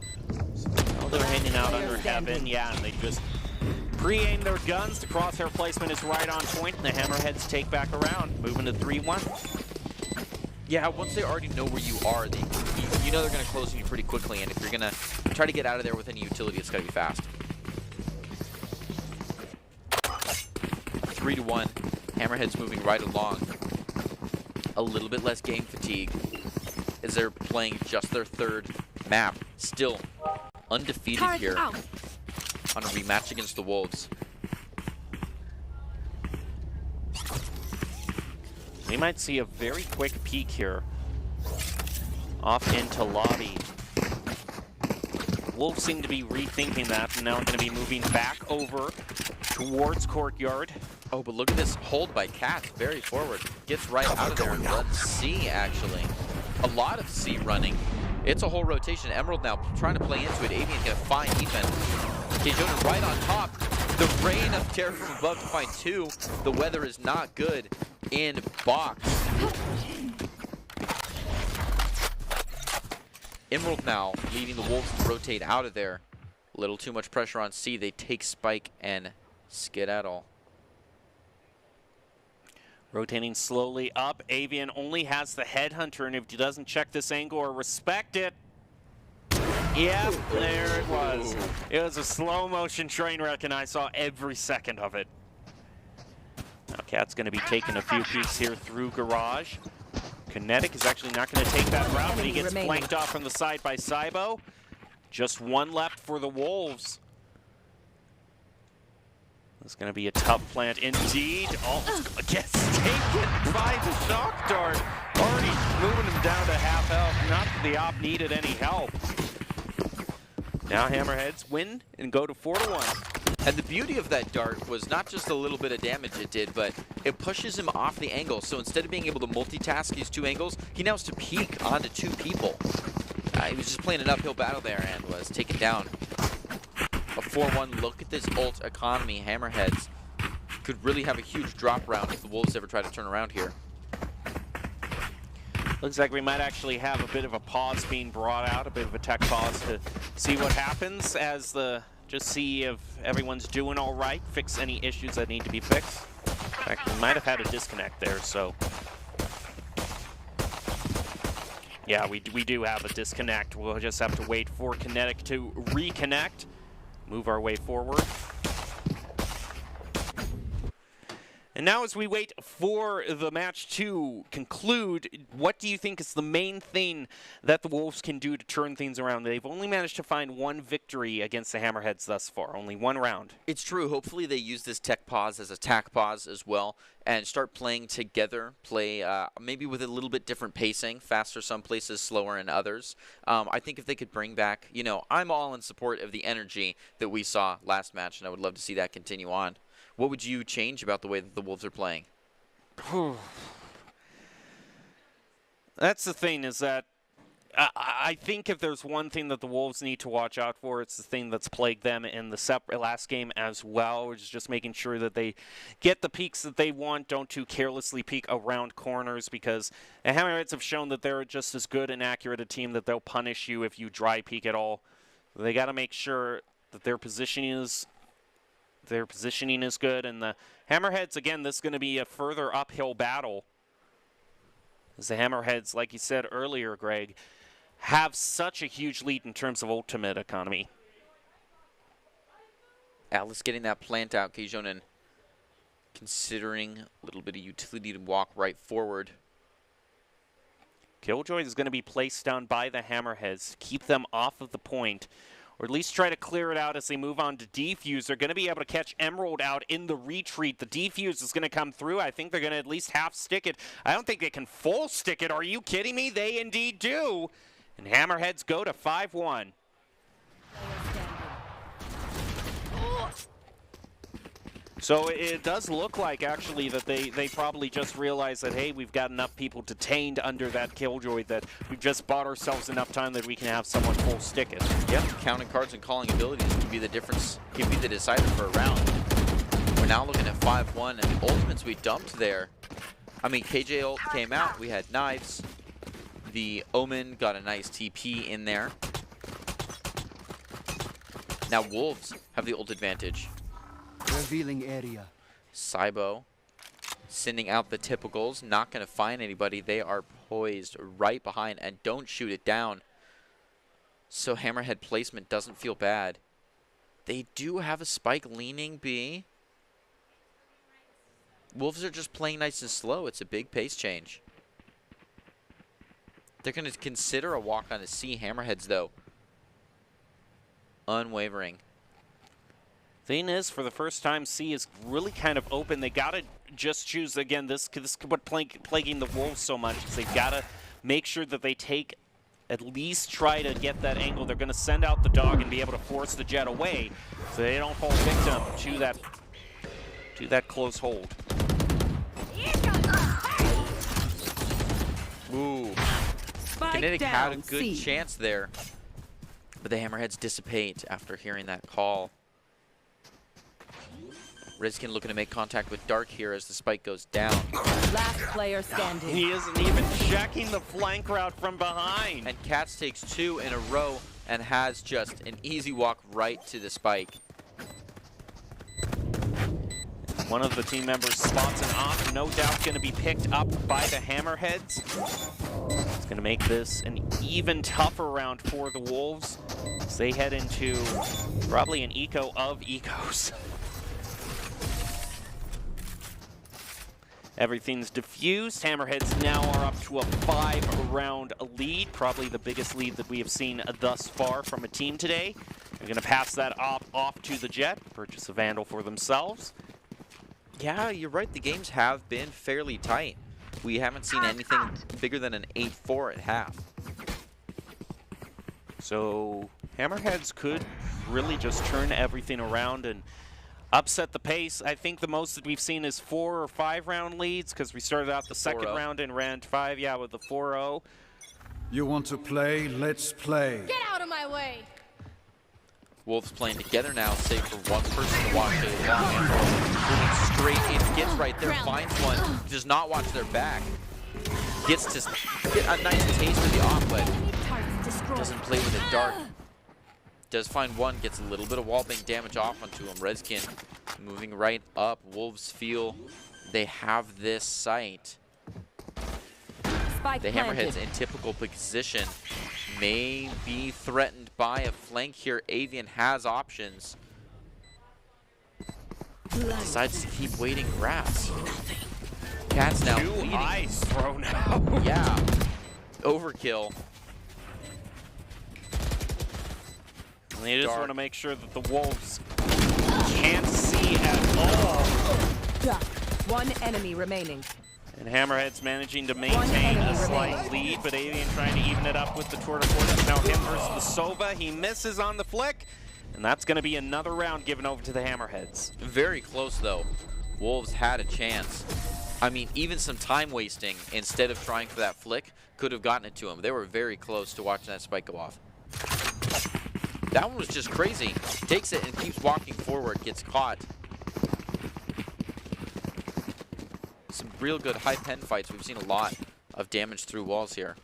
So they're hanging out under heaven. Yeah, and they just pre-aim their guns. The crosshair placement is right on point, and the Hammerheads take back around, moving to 3-1. Yeah, once they already know where you are, you know they're going to close on you pretty quickly, and if you're going to try to get out of there with any utility, it's got to be fast. 3-1. Hammerhead's moving right along. A little bit less game fatigue as they're playing just their 3rd map. Still undefeated here on a rematch against the Wolves. We might see a very quick peek here. Off into lobby. Wolves seem to be rethinking that, and now going to be moving back over towards courtyard. Oh, but look at this hold by Cats, very forward. Gets right out of there and runs C, actually. A lot of C running. It's a whole rotation. Emerald now trying to play into it. Avian's going to find Ethan. Kejon right on top. The rain of terror from above to find 2. The weather is not good in box. Emerald now leaving the Wolves to rotate out of there. A little too much pressure on C. They take Spike and skedaddle. Rotating slowly up. Avian only has the headhunter, and if he doesn't check this angle or respect it, yep, there it was. It was a slow motion train wreck, and I saw every second of it. Now Cat's going to be taking a few peeks here through Garage. Kinetic is actually not going to take that route, but he gets flanked off from the side by Cybo. Just 1 left for the Wolves. It's going to be a tough plant indeed. Almost gets taken by the shock dart. Already moving him down to half health. Not that the op needed any help. Now Hammerheads win and go to 4-1. And the beauty of that dart was not just a little bit of damage it did, but it pushes him off the angle. So instead of being able to multitask these 2 angles, he now has to peek onto 2 people. He was just playing an uphill battle there and was taken down. A 4-1. Look at this ult economy. Hammerheads could really have a huge drop round if the Wolves ever try to turn around here. Looks like we might actually have a bit of a pause being brought out, a bit of a tech pause to see what happens as just see if everyone's doing all right, fix any issues that need to be fixed. In fact, we might have had a disconnect there, so. Yeah, we do have a disconnect. We'll just have to wait for Kinetic to reconnect, move our way forward. And now as we wait for the match to conclude, what do you think is the main thing that the Wolves can do to turn things around? They've only managed to find 1 victory against the Hammerheads thus far, only 1 round. It's true. Hopefully they use this tech pause as a tack pause as well and start playing together, play maybe with a little bit different pacing, faster some places, slower in others. I think if they could bring back, you know, I'm all in support of the energy that we saw last match, and I would love to see that continue on. What would you change about the way that the Wolves are playing? That's the thing, is that I think if there's one thing that the Wolves need to watch out for, it's the thing that's plagued them in the last game as well, which is just making sure that they get the peaks that they want, don't too carelessly peek around corners, because the Hammerheads have shown that they're just as good and accurate a team that they'll punish you if you dry peek at all. They got to make sure that their positioning is good, and the Hammerheads, again, this is going to be a further uphill battle. As the Hammerheads, like you said earlier, Greg, have such a huge lead in terms of ultimate economy. Atlas getting that plant out, Keijonen considering a little bit of utility to walk right forward. Killjoy is going to be placed down by the Hammerheads, keep them off of the point, or at least try to clear it out as they move on to Defuse. They're going to be able to catch Emerald out in the retreat. The Defuse is going to come through. I think they're going to at least half stick it. I don't think they can full stick it. Are you kidding me? They indeed do. And Hammerheads go to 5-1. So it does look like, actually, that they probably just realized that, hey, we've got enough people detained under that Killjoy that we've just bought ourselves enough time that we can have someone full stick it. Yeah, counting cards and calling abilities can be the difference, can be the decider for a round. We're now looking at 5-1, and the ultimates we dumped there. I mean, KJ ult came out, we had knives. The Omen got a nice TP in there. Now Wolves have the ult advantage. Revealing area. Cybo sending out the typicals, not going to find anybody. They are poised right behind and don't shoot it down. So Hammerhead placement doesn't feel bad. They do have a spike leaning B. Wolves are just playing nice and slow. It's a big pace change. They're going to consider a walk on a C. Hammerheads, though, unwavering. Thing is, for the first time, C is really kind of open. They got to just choose, again, this is what plaguing the Wolves so much, is they've got to make sure that they take, at least try to get that angle. They're going to send out the dog and be able to force the jet away so they don't fall victim to that close hold. Ooh. Kinetic had a good chance there, but the Hammerheads dissipate after hearing that call. Rizkin looking to make contact with Dark here as the spike goes down. Last player standing. He isn't even checking the flank route from behind. And Cats takes 2 in a row and has just an easy walk right to the spike. One of the team members spots an off, no doubt going to be picked up by the Hammerheads. It's going to make this an even tougher round for the Wolves as they head into probably an eco of ecos. Everything's diffused. Hammerheads now are up to a 5-round lead, probably the biggest lead that we have seen thus far from a team today. They're going to pass that off to the Jet, purchase a Vandal for themselves. Yeah, you're right. The games have been fairly tight. We haven't seen anything bigger than an 8-4 at half. So Hammerheads could really just turn everything around, and upset the pace. I think the most that we've seen is 4 or 5 round leads because we started out the second 4-0. round in round 5, yeah, with the 4-0. You want to play? Let's play. Get out of my way! Wolves playing together now, save for one person to watch it long. Moving straight in, gets right there, finds one, does not watch their back. Gets to get a nice taste of the off, but doesn't play with it dark. Does find one, gets a little bit of wallbang damage off onto him. Redskin moving right up. Wolves feel they have this site. Spike The planted. Hammerheads in typical position may be threatened by a flank here. Avian has options. Decides to keep waiting grass. Cat's now 2 bleeding. eyes thrown out. Yeah. Overkill. And they just Dark. want to make sure that the Wolves can't see at all. One enemy remaining. And Hammerhead's managing to maintain a enemy slight remaining. lead, but Avian trying to even it up with the tour de force. Now him versus the Sova. He misses on the flick, and that's going to be another round given over to the Hammerheads. Very close, though. Wolves had a chance. I mean, even some time wasting instead of trying for that flick could have gotten it to him. They were very close to watching that spike go off. That one was just crazy. Takes it and keeps walking forward, gets caught. Some real good high pen fights. We've seen a lot of damage through walls here.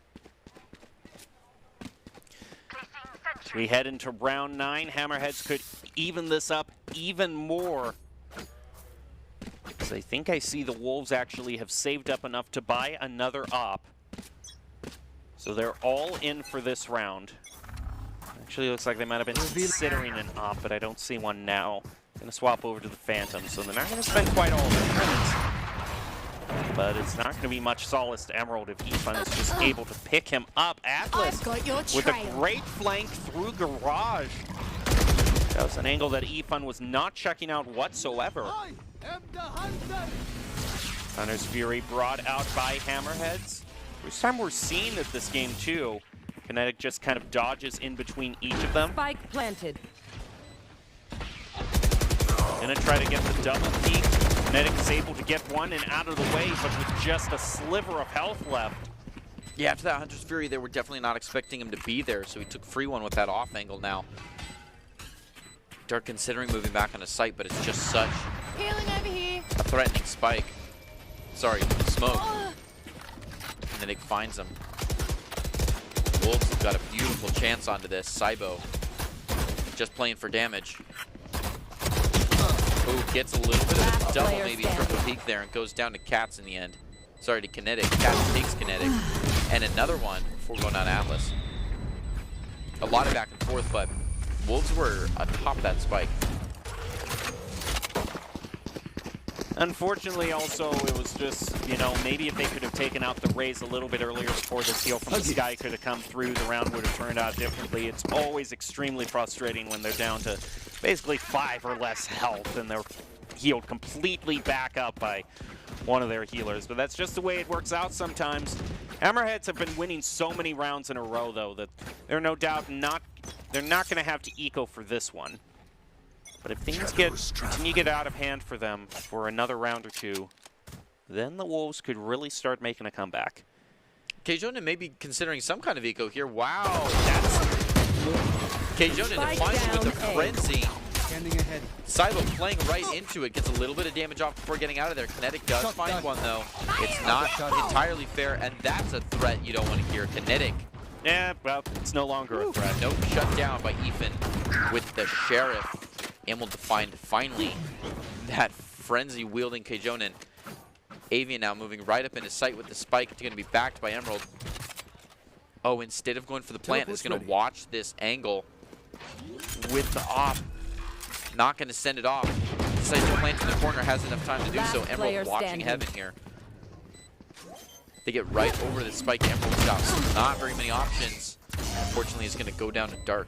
We head into round 9. Hammerheads could even this up even more. So I think I see the Wolves actually have saved up enough to buy another op. So they're all in for this round. Actually looks like they might have been considering an op, but I don't see one now. Gonna swap over to the Phantom, so they're not gonna spend quite all their credits. But it's not gonna be much solace to Emerald if Ifan is just able to pick him up. Atlas I've got your with a trail. great flank through Garage. That was an angle that Ifan was not checking out whatsoever. Hunter's Fury brought out by Hammerheads. First time we're seeing it this game too. Kinetic just kind of dodges in between each of them. Spike planted. Gonna try to get the double peek. Kinetic is able to get one and out of the way, but with just a sliver of health left. Yeah, after that Hunter's Fury, they were definitely not expecting him to be there, so he took free one with that off angle now. Dark considering moving back on a site, but it's just such Healing over here. a threatening spike. Sorry, smoke. Kinetic finds him. Wolves have got a beautiful chance onto this. Cybo just playing for damage. Ooh, gets a little bit of a Last double, player maybe standing. triple peek there, and goes down to Cats in the end. Sorry, to Kinetic. Cats takes Kinetic. And another one before going on Atlas. A lot of back and forth, but Wolves were atop that spike. Unfortunately, also, it was just, you know, maybe if they could have taken out the Rays a little bit earlier before this heal from the sky could have come through, the round would have turned out differently. It's always extremely frustrating when they're down to basically 5 or less health and they're healed completely back up by one of their healers. But that's just the way it works out sometimes. Hammerheads have been winning so many rounds in a row, though, that they're no doubt they're not going to have to eco for this one. But if things continue to get out of hand for them for another round or two, then the Wolves could really start making a comeback. Kjonen may be considering some kind of eco here. Wow, that's Kjonen finds it with a frenzy. Standing ahead. Cybo playing right into it, gets a little bit of damage off before getting out of there. Kinetic does find one though. It's not entirely fair, and that's a threat you don't want to hear. Kinetic. Yeah, well, it's no longer a threat. Nope, shut down by Ethan with the Sheriff. Able to find finally that frenzy-wielding Kjonen. Avian now moving right up into sight with the spike. It's going to be backed by Emerald. Oh, instead of going for the plant, it's going to watch this angle with the op. Not going to send it off. Decides to plant in the corner, has enough time to do so. Emerald watching heaven here. They get right over the spike. Emerald's got not very many options. Unfortunately, it's going to go down to Dark.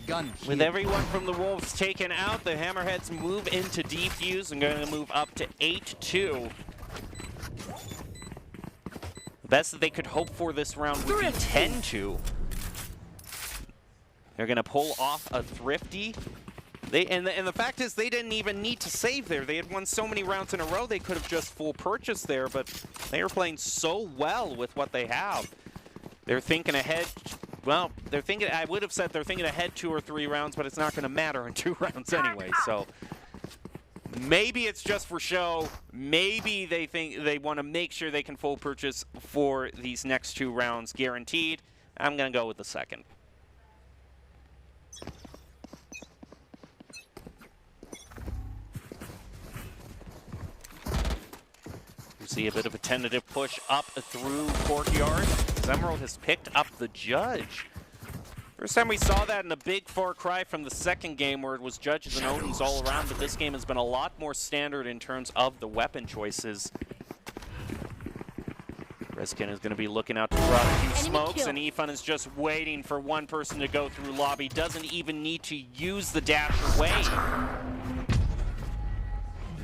Gun With here. everyone from the Wolves taken out, the Hammerheads move into defuse and going to move up to 8-2. The best that they could hope for this round would be 10-2. They're going to pull off a Thrifty. And the fact is, they didn't even need to save there. They had won so many rounds in a row, they could have just full purchased there, but they are playing so well with what they have. They're thinking ahead. Well, they're thinking. I would have said they're thinking ahead 2 or 3 rounds, but it's not going to matter in 2 rounds anyway. So maybe it's just for show. Maybe they think they want to make sure they can full purchase for these next 2 rounds guaranteed. I'm going to go with the second. You see a bit of a tentative push up through Courtyard. Emerald has picked up the Judge. First time we saw that in a big far cry from the second game where it was Judges and Odins all around, but this game has been a lot more standard in terms of the weapon choices. Reskin is going to be looking out to throw out a few smokes, and Efun is just waiting for one person to go through lobby. Doesn't even need to use the dash away.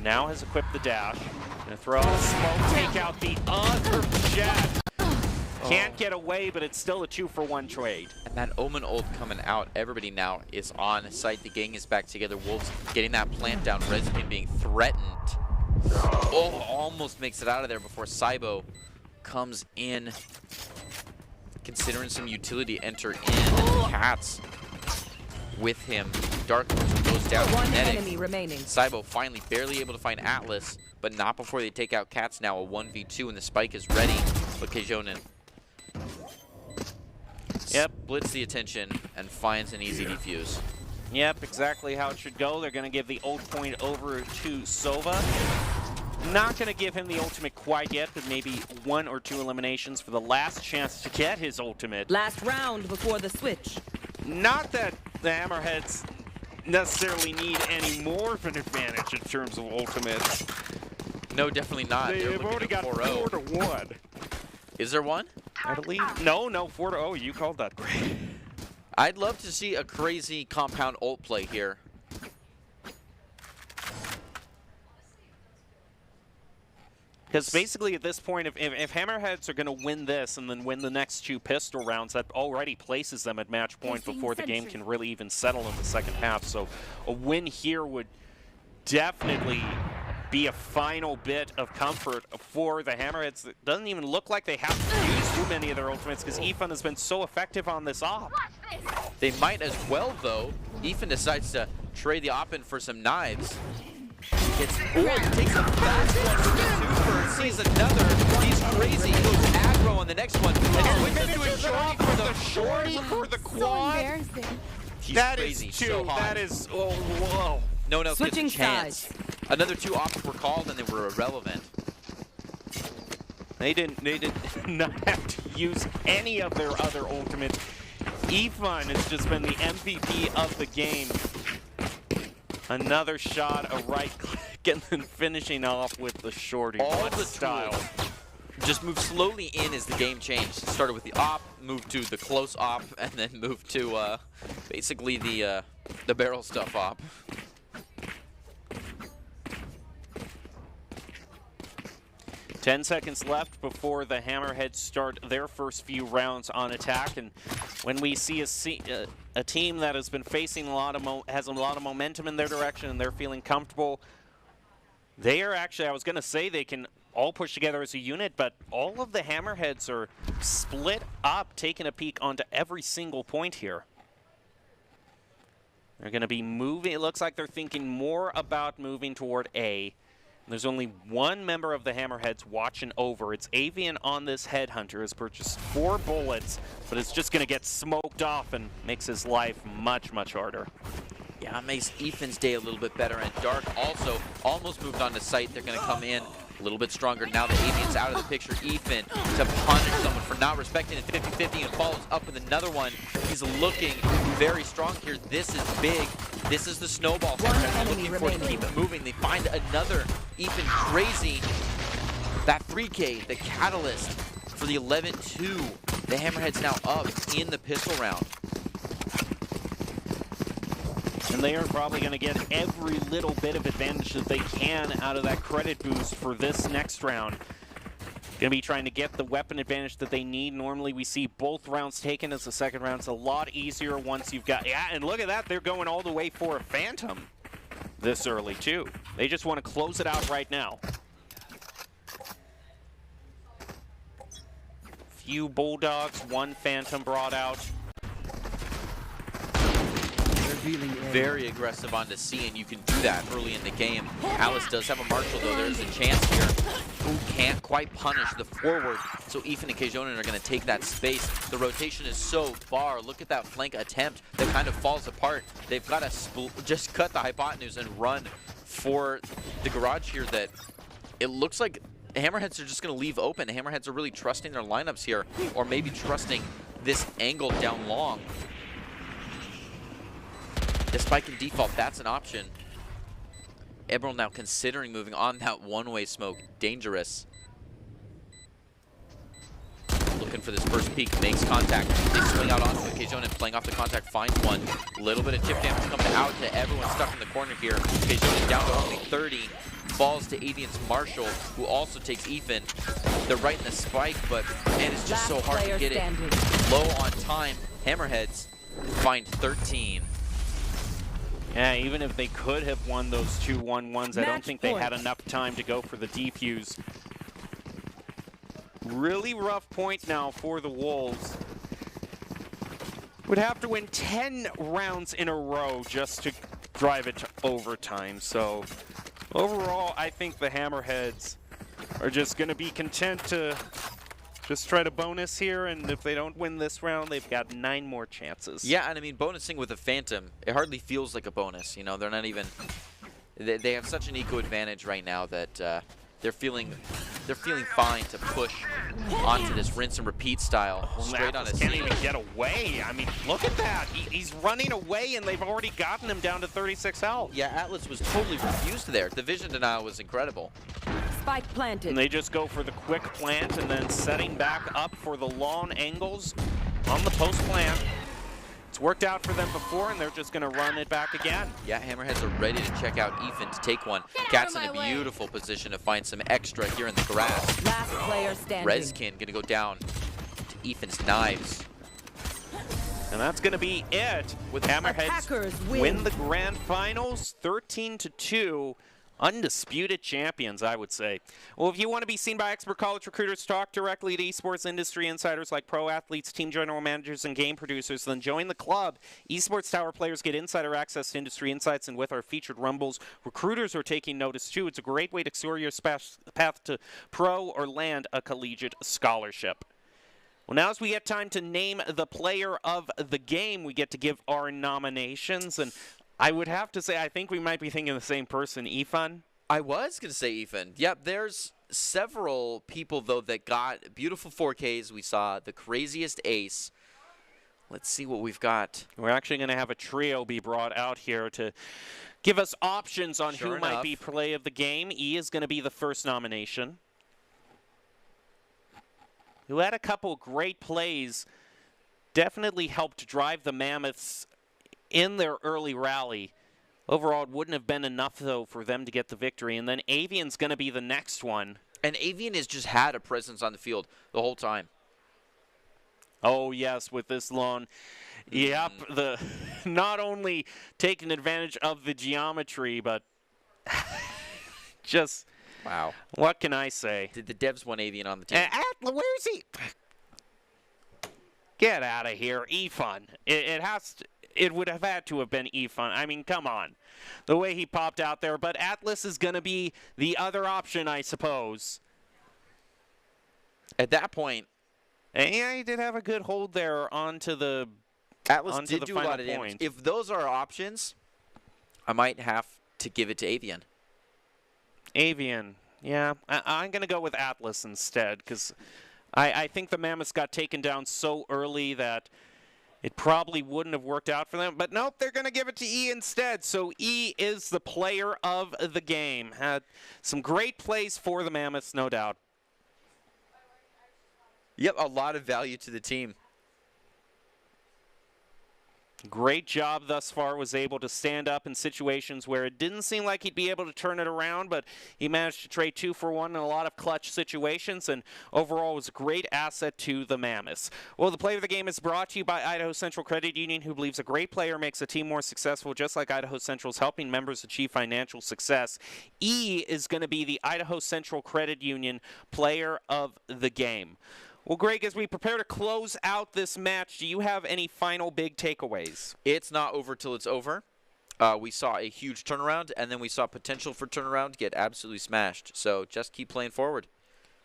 Now has equipped the dash. Gonna throw out a smoke, take out the other jet. Can't get away, but it's still a 2-for-1 trade. And that Omen ult coming out, everybody now is on site. The gang is back together. Wolves getting that plant down. Reskin being threatened. Oh, almost makes it out of there before Cybo comes in. Considering some utility enter in. Cats with him. Dark goes down. One enemy remaining. Cybo finally barely able to find Atlas, but not before they take out Cats. Now a 1v2 and the spike is ready. But Kjonin. Yep, blitz the attention and finds an easy defuse. Yep, exactly how it should go. They're going to give the ult point over to Sova. Not going to give him the ultimate quite yet, but maybe 1 or 2 eliminations for the last chance to get his ultimate. Last round before the switch. Not that the Hammerheads necessarily need any more of an advantage in terms of ultimates. No, definitely not. They've already got 4-1. Is there one? I believe. No, 4-0. You called that great. I'd love to see a crazy compound ult play here. Because basically at this point, if Hammerheads are going to win this and then win the next 2 pistol rounds, that already places them at match point before the game can really even settle in the second half. So a win here would definitely be a final bit of comfort for the Hammerheads. It doesn't even look like they have to use too many of their ultimates because Efun has been so effective on this op. They might as well, though. Efun decides to trade the op in for some knives. Takes a fast one, sees another. He's crazy. He goes aggro on the next one. And switches to a shorty for the shorty for the quad. That crazy. is 2. So hot. That is, oh, whoa. No one else Switching gets a chance. sides. Another 2 ops were called and they were irrelevant. They did not have to use any of their other ultimates. Efun has just been the MVP of the game. Another shot, a right click, and then finishing off with the shorty. All the style. Just move slowly in as the game changed. Started with the op, moved to the close op, and then moved to basically the barrel stuff op. Ten seconds left before the Hammerheads start their first few rounds on attack, and when we see a team that has been facing has a lot of momentum in their direction and they're feeling comfortable, they are actually, I was going to say they can all push together as a unit, but all of the Hammerheads are split up, taking a peek onto every single point here. They're going to be moving, it looks like they're thinking more about moving toward A. There's only one member of the Hammerheads watching over. It's Avian on this Headhunter. Has purchased 4 bullets, but it's just going to get smoked off and makes his life much, much harder. Yeah, it makes Ethan's day a little bit better. And Dark also almost moved on to site. They're going to come in a little bit stronger now that Avian's out of the picture. Ethan to punish someone for not respecting it 50-50 and follows up with another one. He's looking very strong here. This is big. This is the snowball they're looking for to keep it moving. They find another Ethan crazy. That 3K, the catalyst for the 11-2. The Hammerhead's now up in the pistol round. And they are probably going to get every little bit of advantage that they can out of that credit boost for this next round. Going to be trying to get the weapon advantage that they need. Normally we see both rounds taken as the second round's a lot easier once you've got... Yeah, and look at that. They're going all the way for a Phantom this early, too. They just want to close it out right now. Few Bulldogs, one Phantom brought out. Very aggressive onto C, and you can do that early in the game. Atlas does have a Marshall, though. There's a chance here. Who can't quite punish the forward, so Ethan and Kjonen are going to take that space. The rotation is so far. Look at that flank attempt that kind of falls apart. They've got to just cut the hypotenuse and run for the garage here that it looks like Hammerheads are just going to leave open. Hammerheads are really trusting their lineups here, or maybe trusting this angle down long. The spike in default, that's an option. Emerald now considering moving on that one-way smoke. Dangerous. Looking for this first peek, makes contact. They swing out onto it. Kjonen playing off the contact, finds one. Little bit of chip damage coming out to everyone stuck in the corner here. Kjonen down to only 30. Falls to Avian's Marshall, who also takes Ethan. They're right in the spike, but man, it's just so hard to get it low on time. Hammerheads find 13. Yeah, even if they could have won those 2-1-1s, I don't think they had enough time to go for the defuse. Really rough point now for the Wolves. Would have to win 10 rounds in a row just to drive it to overtime. So overall, I think the Hammerheads are just going to be content to just try to bonus here, and if they don't win this round, they've got 9 more chances. Yeah, and I mean, bonusing with a Phantom, it hardly feels like a bonus. You know, they're not even... They have such an eco advantage right now that they're feeling fine to push onto this rinse and repeat style straight on a can't even get away. I mean, look at that. He's running away, and they've already gotten him down to 36 health. Yeah, Atlas was totally refused there. The vision denial was incredible. Spike planted. And they just go for the quick plant and then setting back up for the long angles on the post plant. It's worked out for them before, and they're just going to run it back again. Yeah, Hammerheads are ready to check out Ethan to take one. Cat's in a beautiful position to find some extra here in the grass. Last player standing. Rezkin going to go down to Ethan's knives. And that's going to be it. With Hammerheads win the grand finals 13-2. Undisputed champions, I would say. Well, if you want to be seen by expert college recruiters, talk directly to esports industry insiders like pro athletes, team general managers, and game producers, then join the club. Esports Tower players get insider access to industry insights, and with our featured rumbles, recruiters are taking notice too. It's a great way to secure your path to pro or land a collegiate scholarship. Well, now as we get time to name the player of the game, we get to give our nominations, and I would have to say, I think we might be thinking of the same person, Ethan. I was going to say Ethan. Yep, there's several people, though, that got beautiful 4Ks. We saw the craziest ace. Let's see what we've got. We're actually going to have a trio be brought out here to give us options on who might be play of the game. E is going to be the first nomination. Who had a couple great plays, definitely helped drive the Mammoths in their early rally. Overall, it wouldn't have been enough, though, for them to get the victory. And then Avian's going to be the next one. And Avian has just had a presence on the field the whole time. Oh, yes, with this long. Yep, not only taking advantage of the geometry, but just... Wow. What can I say? Did the devs want Avian on the team? Where's he? Get out of here, E-Fun. It would have had to have been E-Fun. I mean, come on. The way he popped out there. But Atlas is going to be the other option, I suppose. At that point. Yeah, he did have a good hold there onto the Atlas did do a lot of damage. If those are options, I might have to give it to Avian. Avian. Yeah, I'm going to go with Atlas instead because I think the Mammoths got taken down so early that it probably wouldn't have worked out for them. But nope, they're going to give it to E instead. So E is the player of the game. Had some great plays for the Mammoths, no doubt. Yep, a lot of value to the team. Great job thus far, was able to stand up in situations where it didn't seem like he'd be able to turn it around, but he managed to trade 2 for 1 in a lot of clutch situations, and overall was a great asset to the Mammoths. Well, the play of the game is brought to you by Idaho Central Credit Union, who believes a great player makes a team more successful, just like Idaho Central's helping members achieve financial success. E is going to be the Idaho Central Credit Union player of the game. Well, Greg, as we prepare to close out this match, do you have any final big takeaways? It's not over till it's over. We saw a huge turnaround, and then we saw potential for turnaround get absolutely smashed. So just keep playing forward.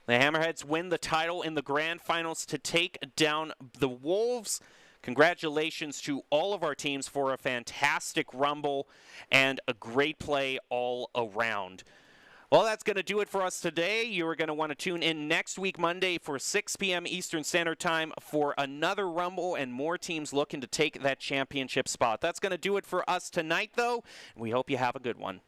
The Hammerheads win the title in the grand finals to take down the Wolves. Congratulations to all of our teams for a fantastic Rumble and a great play all around. Well, that's going to do it for us today. You are going to want to tune in next week, Monday, for 6 p.m. Eastern Standard Time for another Rumble and more teams looking to take that championship spot. That's going to do it for us tonight, though. We hope you have a good one.